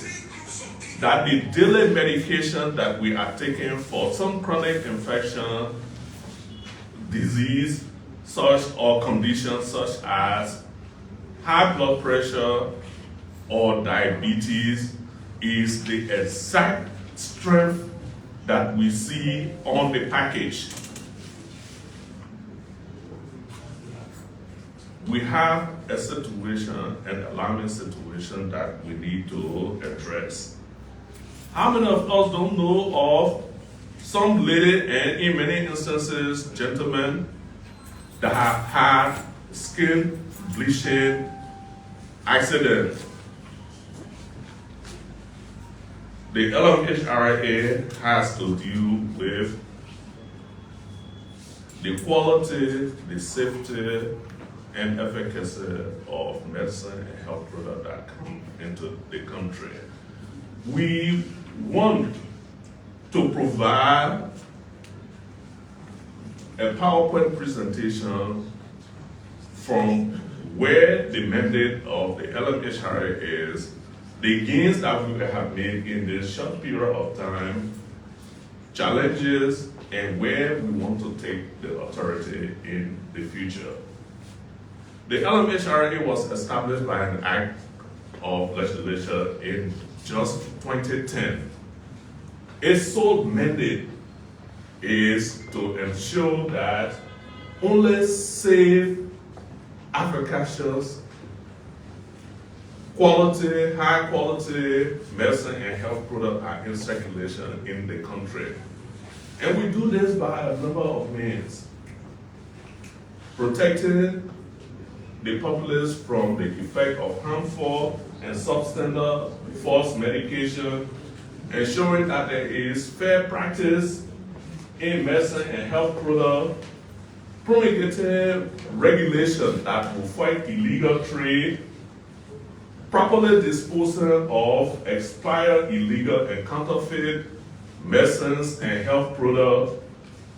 that the daily medication that we are taking for some chronic infection, disease, such or conditions such as high blood pressure or diabetes is the exact strength that we see on the package? We have a situation, an alarming situation that we need to address. How many of us don't know of some lady, and in many instances, gentlemen, that have had skin bleaching accident? The LMHRA has to deal with the quality, the safety, and efficacy of medicine and health products that come into the country. We want to provide a PowerPoint presentation from where the mandate of the LMHRA is, the gains that we have made in this short period of time, challenges, and where we want to take the authority in the future. The LMHRA was established by an act of legislation in just 2010. Its sole mandate is to ensure that only safe, efficacious, high quality medicine and health products are in circulation in the country. And we do this by a number of means. Protecting the populace from the effect of harmful and substandard false medication, ensuring that there is fair practice in medicine and health products, promulgating regulation that will fight illegal trade, properly disposing of expired, illegal, and counterfeit medicines and health products,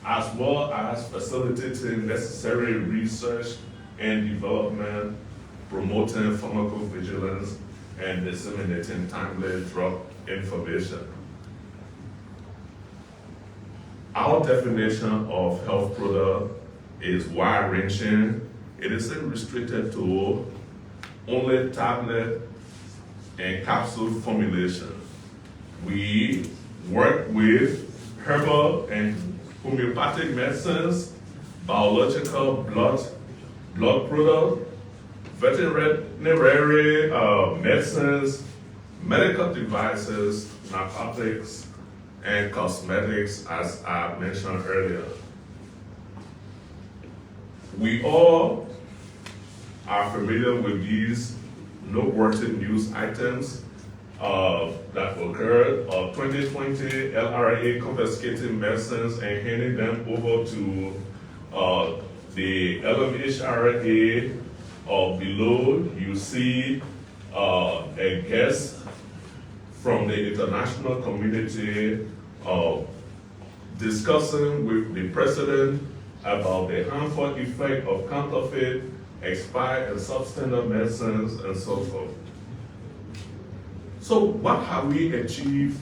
as well as facilitating necessary research and development, promoting pharmacovigilance, and disseminating timely drug information. Our definition of health product is wide-ranging. It isn't restricted to only tablet and capsule formulation. We work with herbal and homeopathic medicines, biological blood products, veterinary medicines, medical devices, narcotics, and cosmetics, as I mentioned earlier. We all are familiar with these noteworthy news items that occurred. 2020 LRA confiscating medicines and handing them over to the LMHRA. Below, you see a guest from the international community discussing with the president about the harmful effect of counterfeit, expired, and substandard medicines, and so forth. So what have we achieved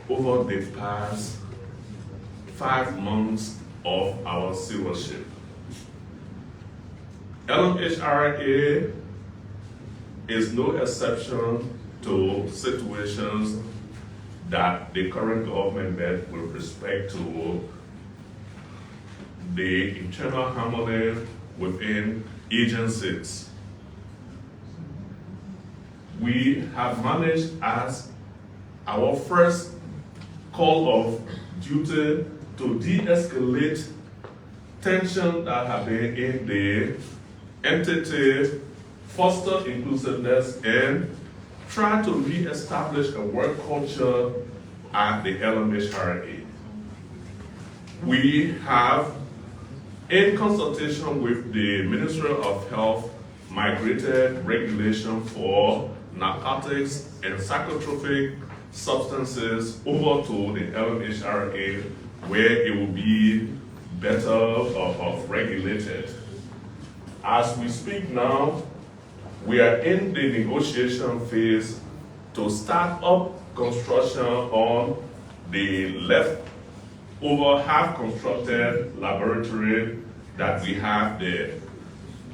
over the past 5 months of our stewardship? LMHRA is no exception to situations that the current government met with respect to the internal harmony within agencies. We have managed as our first call of duty to de-escalate tension that have been in the entity, foster inclusiveness, and try to re-establish a work culture at the LMHRA. We have, in consultation with the Ministry of Health, migrated regulation for narcotics and psychotropic substances over to the LMHRA, where it will be better regulated. As we speak now, we are in the negotiation phase to start up construction on the leftover half-constructed laboratory that we have there.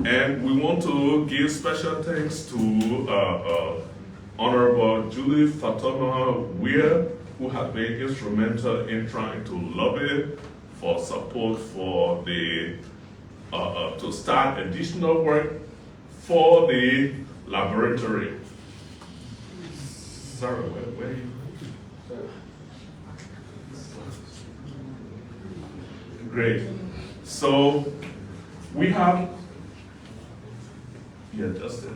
And we want to give special thanks to Hon.Roland Julie Fatoma Weir, who has been instrumental in trying to lobby for support for the to start additional work for the laboratory. Sorry, where are you? Great. So we have, yeah, just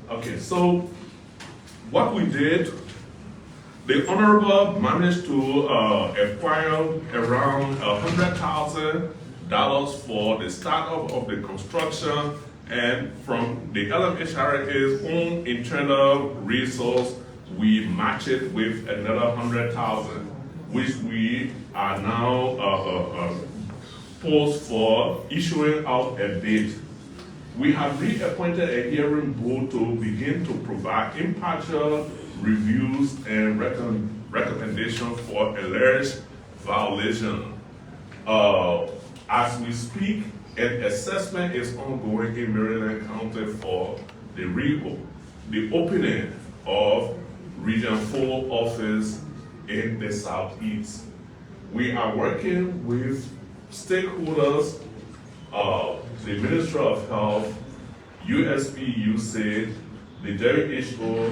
okay. So what we did, the Honorable managed to acquire around $100,000 for the startup of the construction, and from the LMHRA's own internal resource, we match it with another $100,000, which we are now posed for issuing out a date. We have reappointed a hearing board to begin to provide impartial reviews and recommendations for alleged violation. As we speak, an assessment is ongoing in Maryland County for the opening of Region 4 office in the Southeast. We are working with stakeholders, the Ministry of Health, USP, USAID, the WHO,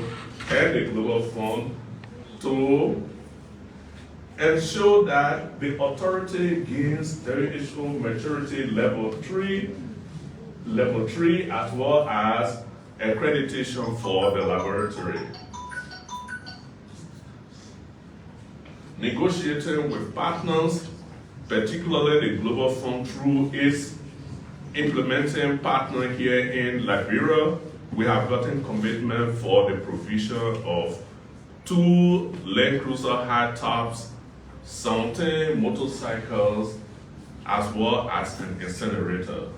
and the Global Fund to ensure that the authority gains WHO maturity level 3, as well as accreditation for the laboratory. Negotiating with partners, particularly the Global Fund through its implementing partner here in Liberia, we have gotten commitment for the provision of 2 Land Cruiser high tops, 17 motorcycles, as well as an incinerator.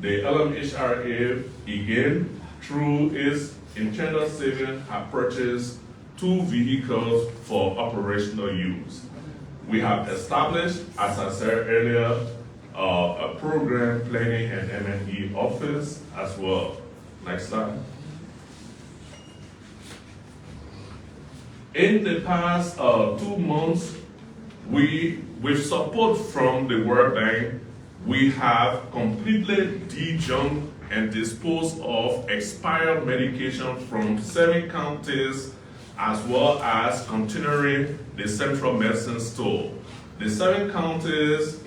The LMHRA, again, through its internal savings, have purchased 2 vehicles for operational use. We have established, as I said earlier, a program planning and M&E office as well. Next slide. In the past 2 months, with support from the World Bank, we have completely dejunked and disposed of expired medication from 7 counties, as well as continuing the central medicine store. The 7 counties,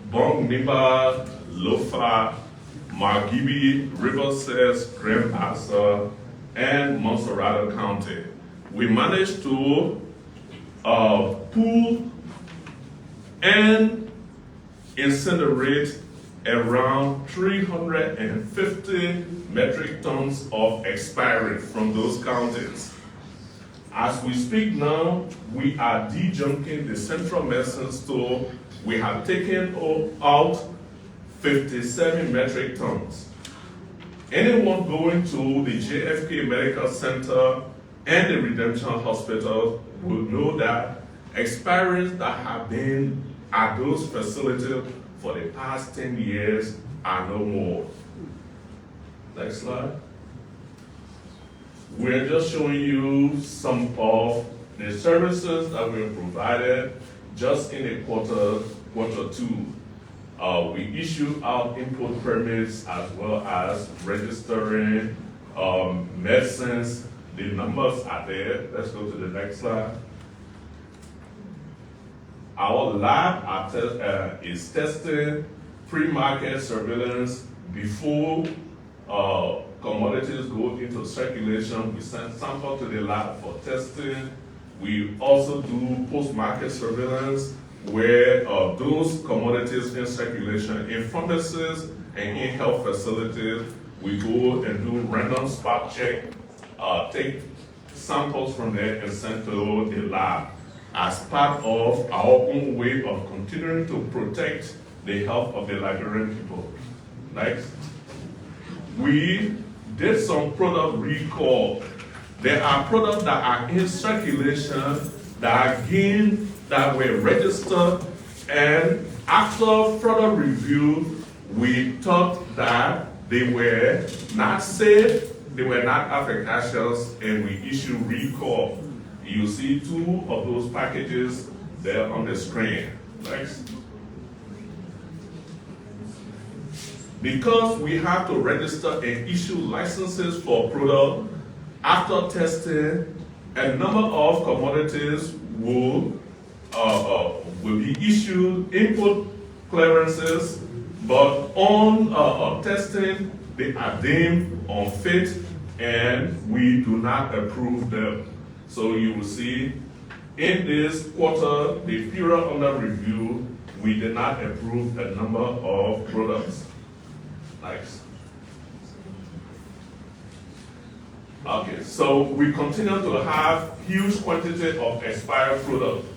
Bong Nimba, Lofa, Margibi, Riverses, Grand Bassa, and Montserrat County. We managed to pool and incinerate around 350 metric tons of expiry from those counties. As we speak now, we are dejunking the central medicine store. We have taken out 57 metric tons. Anyone going to the JFK Medical Center and the Redemption Hospital will know that expiries that have been at those facilities for the past 10 years are no more. Next slide. We're just showing you some of the services that we provided just in a quarter 2. We issued out import permits as well as registering medicines. The numbers are there. Let's go to the next slide. Our lab is testing pre-market surveillance before commodities go into circulation. We send samples to the lab for testing. We also do post-market surveillance where those commodities in circulation in pharmacies and in health facilities, we go and do random spot check, take samples from there and send to the lab as part of our own way of continuing to protect the health of the Liberian people. Next. We did some product recall. There are products that are in circulation that were registered, and after further review, we thought that they were not safe, they were not efficacious, and we issued recall. You see 2 of those packages there on the screen. Next. Because we have to register and issue licenses for product, after testing, a number of commodities will be issued input clearances, but on testing, they are deemed unfit and we do not approve them. So you will see in this quarter, the period under review, we did not approve a number of products. Nice. Okay, so we continue to have huge quantity of expired products.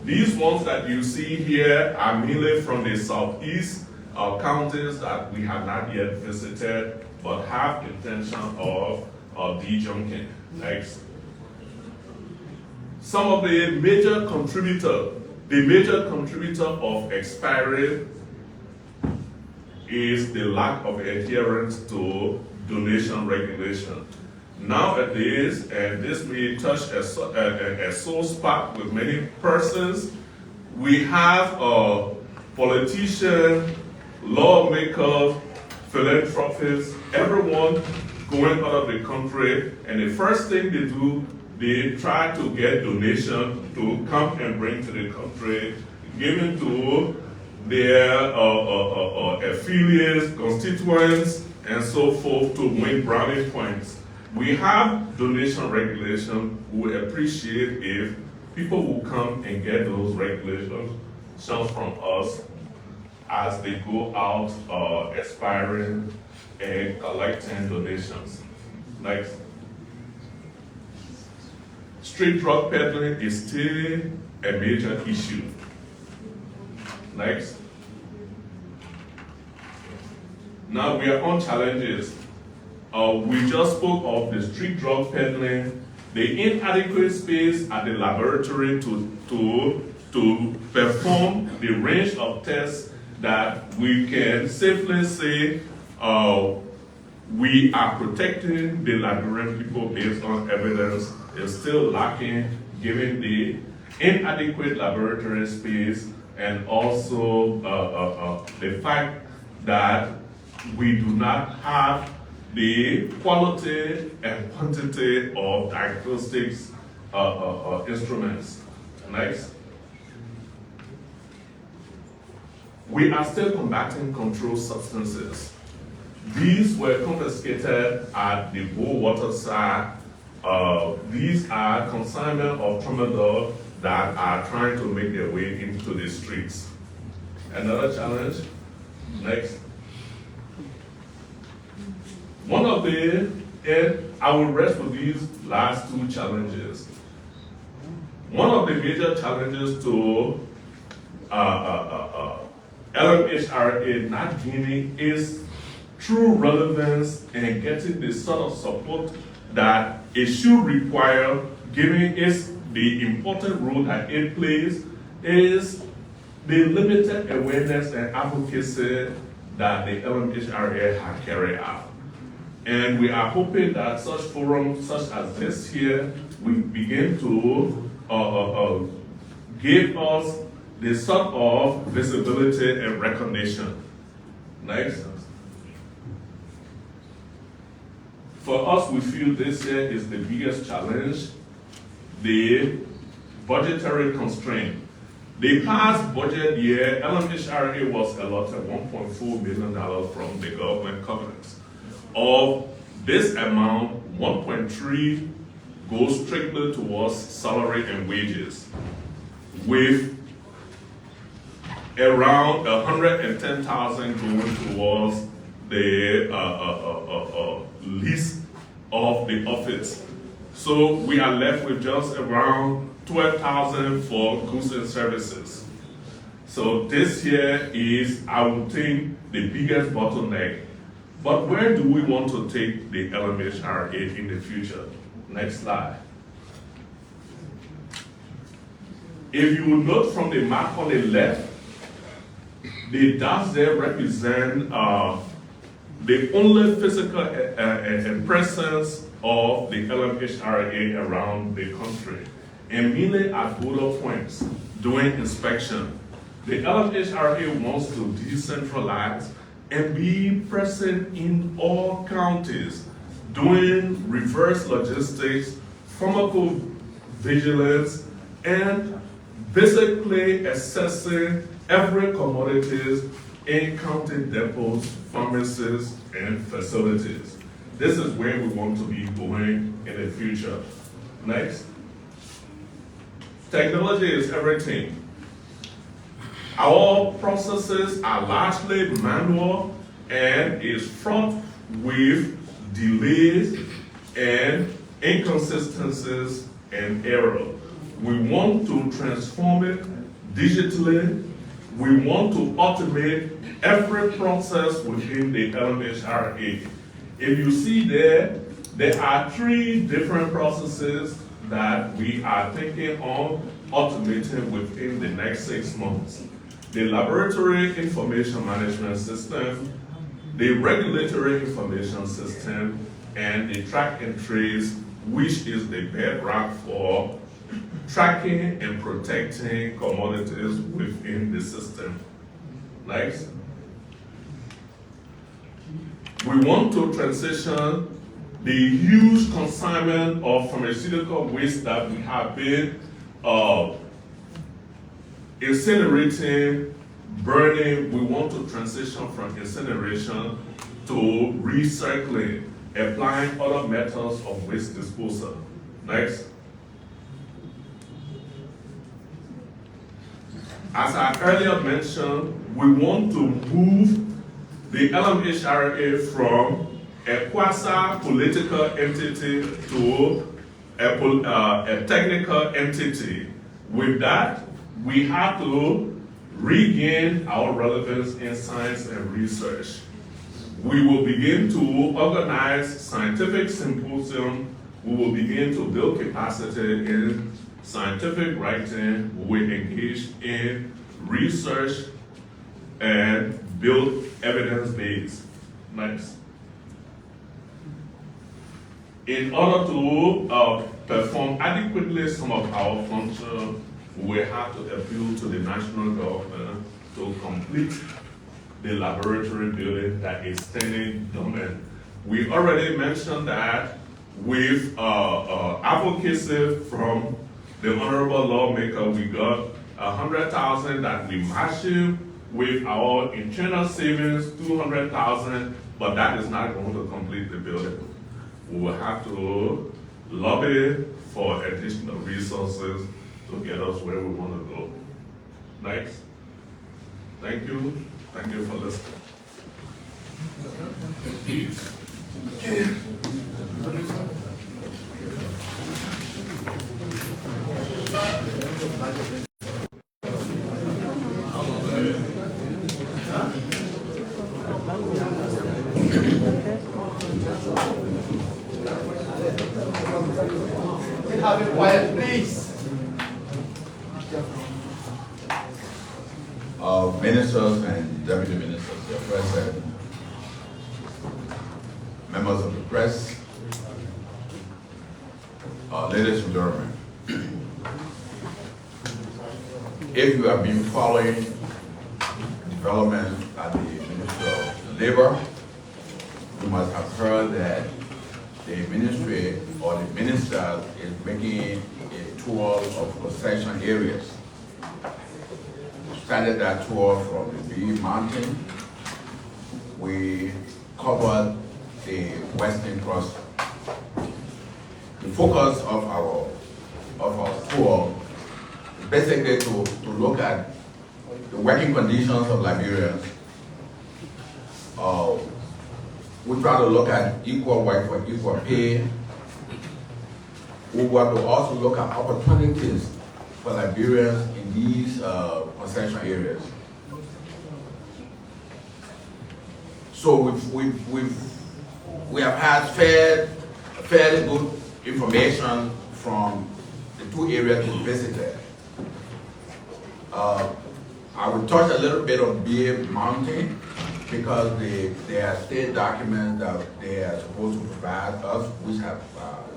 These ones that you see here are mainly from the southeast counties that we have not yet visited, but have intention of dejunking. Next. Some of the major contributor of expiry is the lack of adherence to donation regulation. Nowadays, and this may touch a sore spot with many persons, we have politicians, lawmakers, philanthropists, everyone going out of the country, and the first thing they do, they try to get donation to come and bring to the country, given to their affiliates, constituents, and so forth to win brownie points. We have donation regulation. We appreciate if people will come and get those regulations from us as they go out aspiring and collecting donations. Next. Street drug peddling is still a major issue. Next. Now we are on challenges. We just spoke of the street drug peddling, the inadequate space at the laboratory to perform the range of tests that we can safely say we are protecting the Liberian people based on evidence is still lacking given the inadequate laboratory space and also the fact that we do not have the quality and quantity of diagnostics instruments. Next. We are still combating controlled substances. These were confiscated at the Bawo water side. These are consignment of tramadol that are trying to make their way into the streets. Another challenge. Next. One of the, and I will rest with these last two challenges. One of the major challenges to LMHRA not gaining is true relevance and getting the sort of support that it should require, given the important role that it plays, is the limited awareness and advocacy that the LMHRA has carried out. And we are hoping that such forums such as this here will begin to give us the sort of visibility and recognition. Next. For us, we feel this year is the biggest challenge, the budgetary constraint. The past budget year, LMHRA was allotted $1.4 million from the government covenants. Of this amount, 1.3 goes strictly towards salary and wages, with around 110,000 going towards the lease of the office. So we are left with just around 12,000 for goods and services. So this year is, I would think, the biggest bottleneck. But where do we want to take the LMHRA in the future? Next slide. If you will note from the map on the left, the dots there represent the only physical presence of the LMHRA around the country, and mainly at border points doing inspection. The LMHRA wants to decentralize and be present in all counties, doing reverse logistics, pharmacovigilance, and basically assessing every commodities in county depots, pharmacies, and facilities. This is where we want to be going in the future. Next. Technology is everything. Our processes are largely manual and is fraught with delays and inconsistencies and error. We want to transform it digitally. We want to automate every process within the LMHRA. If you see there are 3 different processes that we are thinking on automating within the next 6 months. The laboratory information management system, the regulatory information system, and the track and trace, which is the bedrock for tracking and protecting commodities within the system. Next. We want to transition the huge consignment of pharmaceutical waste that we have been incinerating, burning. We want to transition from incineration to recycling, applying other methods of waste disposal. Next. As I earlier mentioned, we want to move the LMHRA from a quasi-political entity to a technical entity. With that, we have to regain our relevance in science and research. We will begin to organize scientific symposium. We will begin to build capacity in scientific writing. We will engage in research and build evidence base. Next. In order to perform adequately some of our functions, we have to appeal to the national government to complete the laboratory building that is standing dormant. We already mentioned that with advocacy from the honorable lawmaker, we got 100,000 that we matched with our internal savings, 200,000, but that is not going to complete the building. We will have to lobby for additional resources to get us where we want to go. Next. Thank you. Thank you for listening. Have it quiet, please. Ministers and deputy ministers, the president, members of the press, ladies and gentlemen, if you have been following development at the Ministry of Labor, you must have heard that the ministry or the minister is making a tour of concession areas. Started that tour from the Bee Mountain. We covered the Western Cross. The focus of our tour is basically to look at the working conditions of Liberians. We try to look at equal work for equal pay. We want to also look at opportunities for Liberians in these concession areas. So we have had fairly good information from the two areas we visited. I will touch a little bit on Bee Mountain because there are state documents that they are supposed to provide us, which have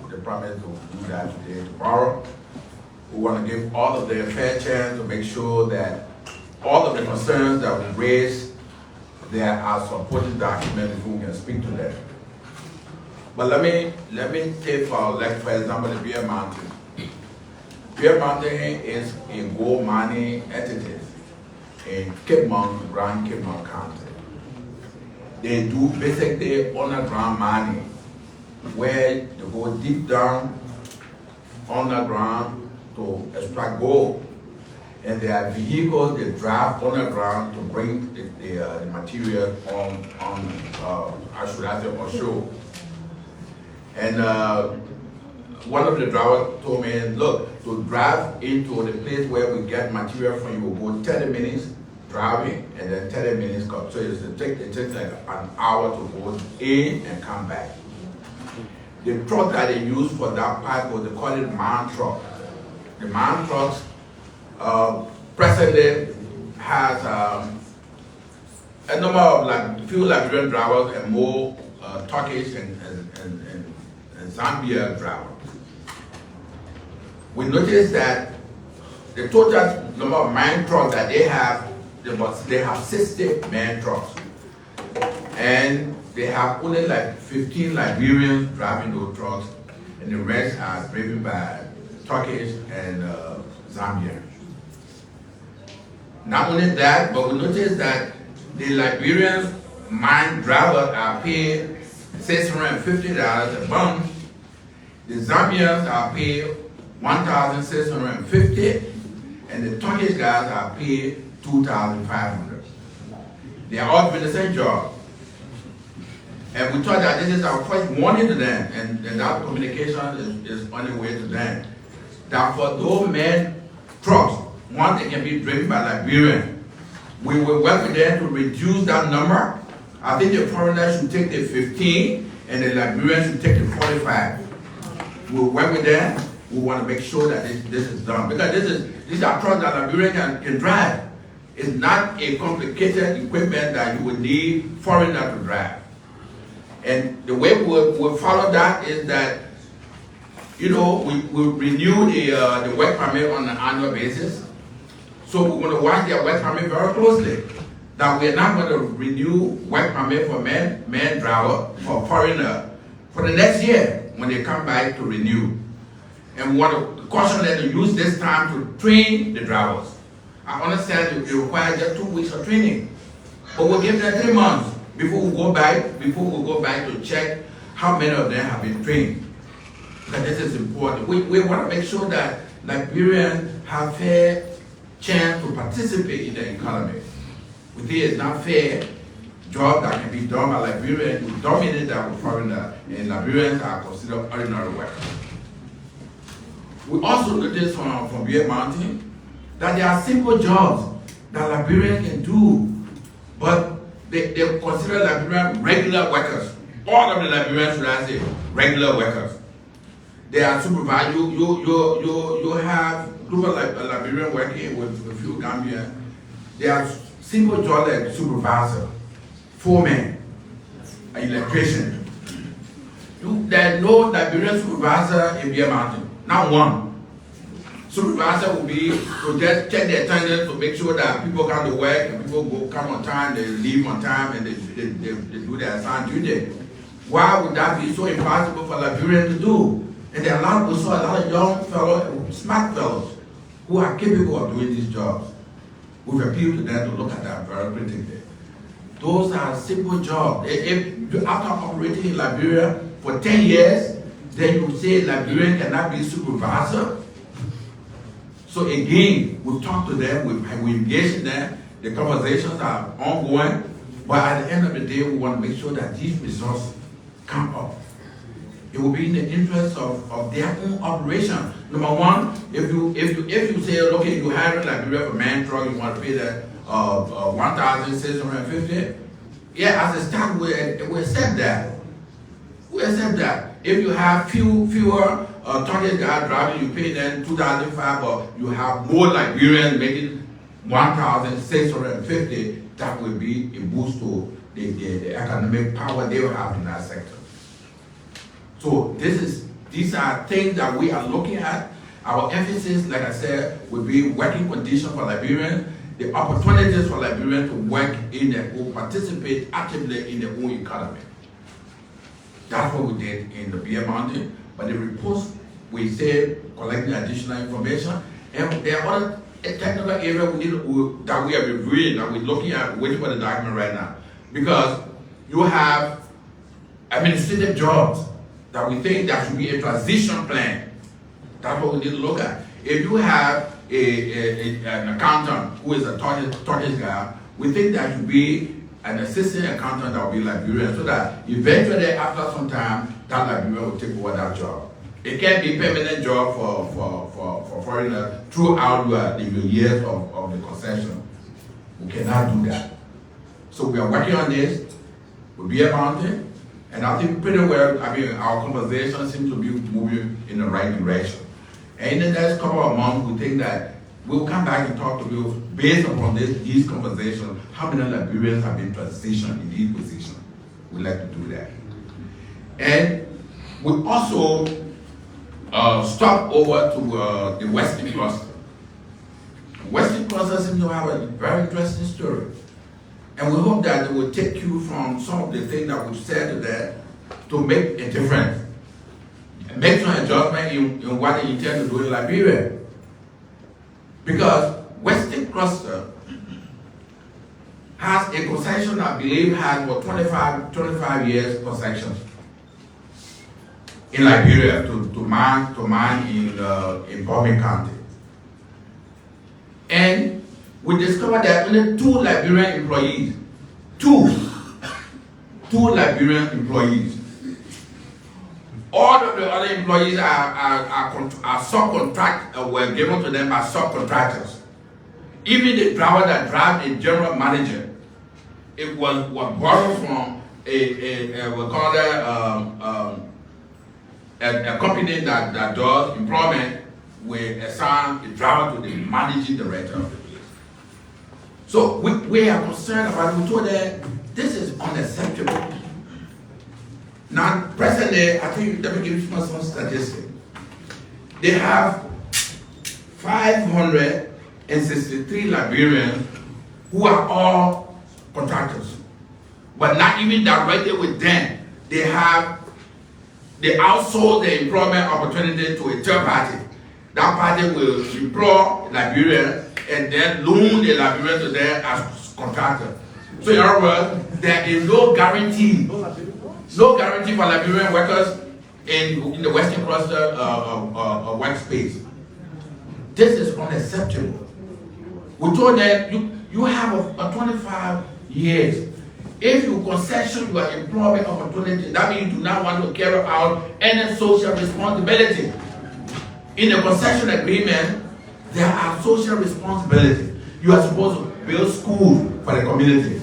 the promise to do that today, tomorrow. We want to give all of them a fair chance to make sure that all of the concerns that we raised, there are supporting documents before we can speak to them. But let me take for example the Beer Mountain. Beer Mountain is a gold mining entity in Grand Cape Mount County. They do basically underground mining, where they go deep down underground to extract gold. And there are vehicles that drive underground to bring the material on shore. And one of the drivers told me, look, to drive into the place where we get material from, you will go 30 minutes driving and then 30 minutes come. So it takes like an hour to go in and come back. The truck that they use for that pipe, they call it man truck. The man trucks presently has a number of few Liberian drivers and more Turkish and Zambia drivers. We noticed that the total number of man trucks that they have 60 man trucks. and they have only like 15 Liberians driving those trucks, and the rest are driven by Turkish and Zambian. Not only that, but we noticed that the Liberian mine drivers are paid $650 a month. The Zambians are paid $1,650, and the Turkish guys are paid $2,500. They are all doing the same job. And we thought that this is our first warning to them, and that communication is on the way to them. That for those men trucks, one, they can be driven by Liberian. We will work with them to reduce that number. I think the foreigners should take the 15 and the Liberians should take the 45. We'll work with them. We want to make sure that this is done. Because these are trucks that Liberian can drive. It's not a complicated equipment that you would need foreigners to drive. And the way we'll follow that is that, you know, we renew the work permit on an annual basis. So we're going to watch their work permit very closely. That we're not going to renew work permit for man driver, for foreigner, for the next year when they come back to renew. And we want to caution them to use this time to train the drivers. I understand it requires just 2 weeks of training, but we'll give them 3 months before we go back to check how many of them have been trained. Because this is important. We want to make sure that Liberians have fair chance to participate in the economy. We think it's not fair job that can be done by Liberians. We dominate that with foreigners, and Liberians are considered ordinary workers. We also noticed from Beer Mountain that there are simple jobs that Liberians can do, but they consider Liberians regular workers. All of the Liberians, should I say, regular workers. They are supervised. You have a group of Liberians working with a few Gambians. They are simple jobs like supervisor, foreman, an electrician. There's no Liberian supervisor in Beer Mountain, not one. Supervisor will be to just check the attendance to make sure that people come to work and people come on time, they leave on time, and they do their assigned duty. Why would that be so impossible for Liberians to do? And there are also a lot of young fellows, smart fellows, who are capable of doing these jobs. We've appealed to them to look at that very critically. Those are simple jobs. If after operating in Liberia for 10 years, then you say Liberian cannot be supervisor. So again, we talk to them, we engage in them, the conversations are ongoing, but at the end of the day, we want to make sure that these results come up. It will be in the interest of their own operation. Number one, if you say, okay, you hire Liberia for man truck, you want to pay that $1,650, yeah, as a start, we accept that. We accept that. If you have fewer Turkish guys driving, you pay them $2,500, but you have more Liberians making $1,650, that will be a boost to the economic power they will have in that sector. So these are things that we are looking at. Our emphasis, like I said, will be working conditions for Liberians, the opportunities for Liberians to work in their own, participate actively in their own economy. That's what we did in the Beer Mountain. But the reports, we said, collecting additional information. And there are other technical areas that we are reviewing, that we're looking at, waiting for the document right now. Because you have administrative jobs that we think there should be a transition plan. That's what we need to look at. If you have an accountant who is a Turkish guy, we think there should be an assistant accountant that will be Liberian, so that eventually after some time, that Liberian will take over that job. It can't be a permanent job for foreigners throughout your years of the concession. We cannot do that. So we are working on this. We'll be about it. And I think pretty well, our conversation seems to be moving in the right direction. And in the next couple of months, we think that we'll come back and talk to you based upon these conversations, how many Liberians have been transitioned in these positions. We'd like to do that. And we also stop over to the Western Cluster. Western Cluster seems to have a very interesting story. And we hope that they will take you from some of the things that we've said to them to make a difference. And make some adjustment in what they intend to do in Liberia. Because Western Cluster has a concession, I believe, has what 25 years concession in Liberia to mine in Bawo County. And we discovered that only 2 Liberian employees, two Liberian employees. All of the other employees are subcontract, were given to them by subcontractors. Even the driver that drives the general manager, it was borrowed from we call that a company that does employment, will assign the driver to the managing director. So we are concerned about it. We told them this is unacceptable. Now, presently, I think, let me give you some statistics. They have 563 Liberians who are all contractors, but not even directly with them. They outsource the employment opportunity to a third party. That party will employ Liberians and then loan the Liberians to them as contractors. So in other words, there is no guarantee for Liberian workers in the Western Cluster workspace. This is unacceptable. We told them you have a 25 years. If you concession your employment opportunity, that means you do not want to carry out any social responsibility. In the concession agreement, there are social responsibilities. You are supposed to build schools for the community,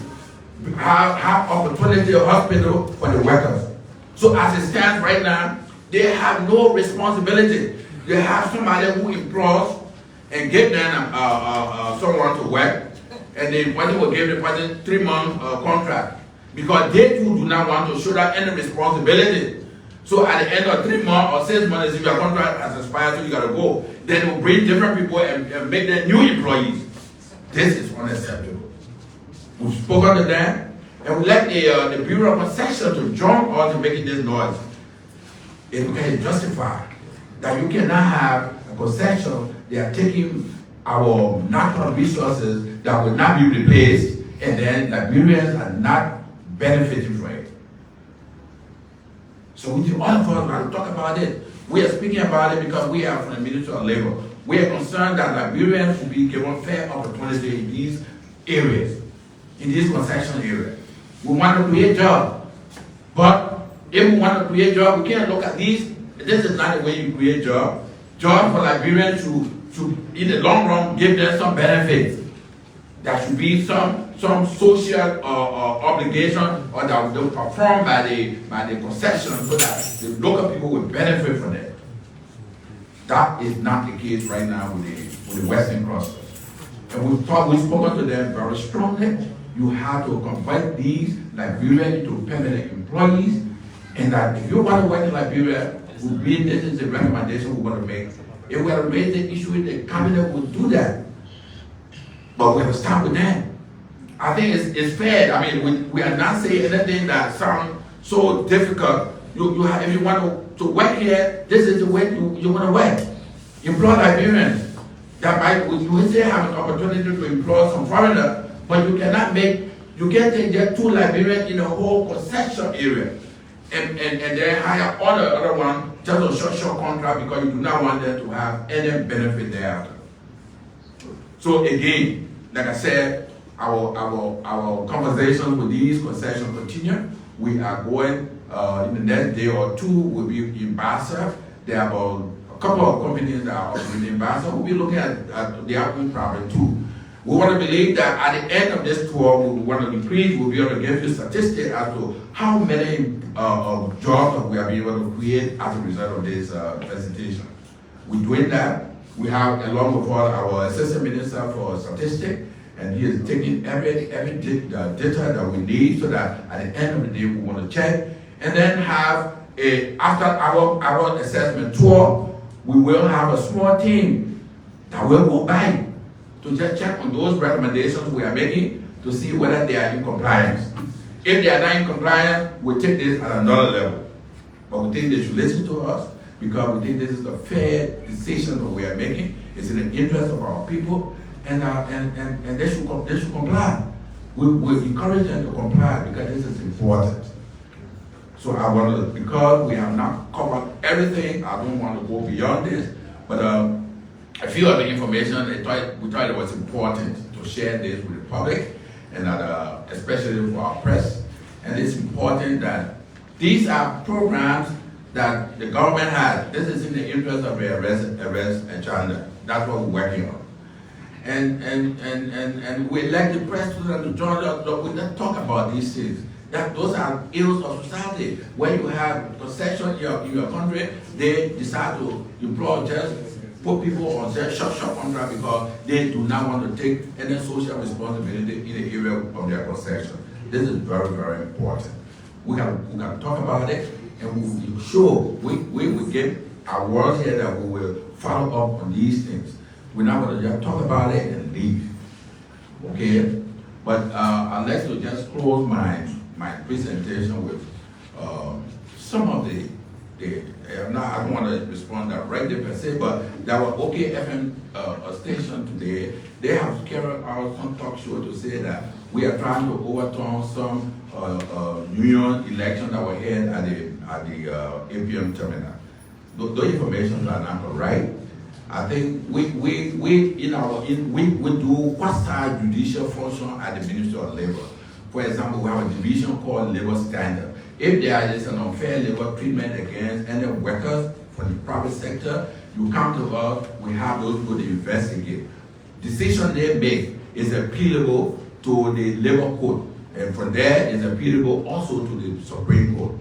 have opportunity hospital for the workers. So as it stands right now, they have no responsibility. They have somebody who employs and give them someone to work, and then when they will give the person 3-month contract, because they too do not want to shoulder any responsibility. So at the end of 3 months or 6 months, if your contract has expired, so you gotta go. Then we'll bring different people and make them new employees. This is unacceptable. We've spoken to them, and we let the Bureau of Concession to join us in making this noise. It can justify that you cannot have a concession. They are taking our natural resources that will not be replaced, and then Liberians are not benefiting from it. So we all of us want to talk about it. We are speaking about it because we are from the Ministry of Labor. We are concerned that Liberians will be given fair opportunity in these areas, in these concession areas. We want to create jobs. But if we want to create jobs, we can't look at these. This is not the way you create jobs. Jobs for Liberians to in the long run, give them some benefits. There should be some social obligation or that will be performed by the concession so that the local people will benefit from it. That is not the case right now with the Western Cluster. And we've spoken to them very strongly. You have to convert these Liberians into permanent employees, and that if you want to work in Liberia, this is the recommendation we want to make. If we have raised the issue, the cabinet will do that. But we have to start with them. I think it's fair. I mean, we are not saying anything that sounds so difficult. If you want to work here, this is the way you want to work. Employ Liberians. You will still have an opportunity to employ some foreigner, but you can't take just 2 Liberians in the whole concession area and then hire other one just a short contract because you do not want them to have any benefit thereafter. So again, like I said, our conversations with these concessions continue. We are going in the next day or 2. We'll be in Bawo. There are about a couple of companies that are operating in Bawo. We'll be looking at the outgoing problem too. We want to believe that at the end of this tour, we want to increase. We'll be able to give you statistics as to how many jobs we are able to create as a result of this presentation. We're doing that. We have, along with our Assistant Minister for Statistics, and he is taking every data that we need so that at the end of the day we want to check, and then have after our assessment tour, we will have a small team that will go by to just check on those recommendations we are making to see whether they are in compliance. If they are not in compliance, we take this at another level. But we think they should listen to us because we think this is a fair decision that we are making. It's in the interest of our people, and they should comply. We encourage them to comply because this is important. So I want to, because we have not covered everything, I don't want to go beyond this, but a few of the information, we thought it was important to share this with the public, and that, especially for our press. And it's important that these are programs that the government has. This is in the interest of the arrest agenda. That's what we're working on. And we elect the president to join us, but we don't talk about these things. Those are ills of society. When you have concession in your country, they decide to employ just put people on short contract because they do not want to take any social responsibility in the area of their concession. This is very, very important. We can talk about it, and we will show, we will give our words here that we will follow up on these things. We're not going to just talk about it and leave, okay? But I'd like to just close my presentation with some of the I don't want to respond directly per se, but there was OKFM station today. They have carried out some talk show to say that we are trying to overturn some union election that were held at the APM terminal. Those information are not correct. I think we do quasi-judicial function at the Ministry of Labor. For example, we have a division called Labor Standard. If there is an unfair labor treatment against any workers from the private sector, you come to us, we have those people to investigate. Decision they make is appealable to the labor court, and from there is appealable also to the Supreme Court.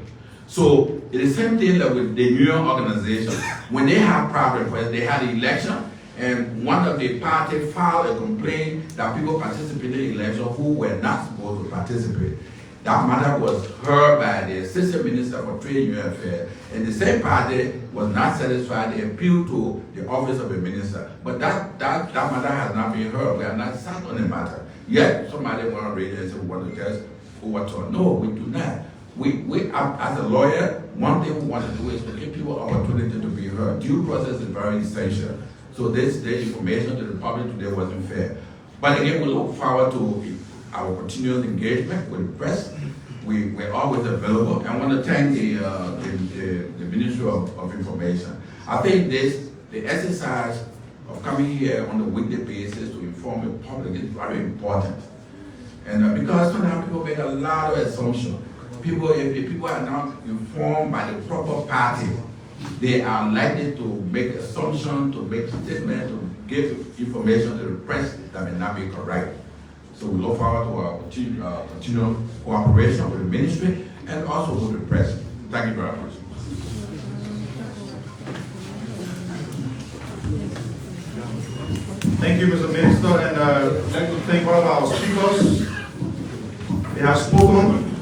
So it is the same thing that with the union organization. When they have problems, when they had an election, and one of the parties filed a complaint that people participated in the election who were not supposed to participate. That matter was heard by the Assistant Minister for Trade Union Affairs, and the same party was not satisfied. They appealed to the office of the minister. But that matter has not been heard. We have not sat on the matter. Yet somebody want to raise it and say we want to just overturn. No, we do not. We as a lawyer, one thing we want to do is to give people opportunity to be heard. Due process is very essential. So the information to the public today wasn't fair. But again, we look forward to our continuous engagement with the press. We're always available. I want to thank the Ministry of Information. I think the exercise of coming here on a weekly basis to inform the public is very important. And because sometimes people make a lot of assumptions. If people are not informed by the proper party, they are likely to make assumptions, to make statements, to give information to the press that may not be correct. So we look forward to our continual cooperation with the ministry and also with the press. Thank you very much. Thank you, Mr. Minister, and I'd like to thank all of our speakers. They have spoken.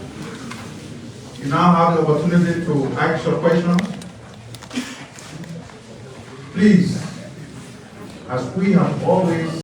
You now have the opportunity to ask your questions. Please, as we have always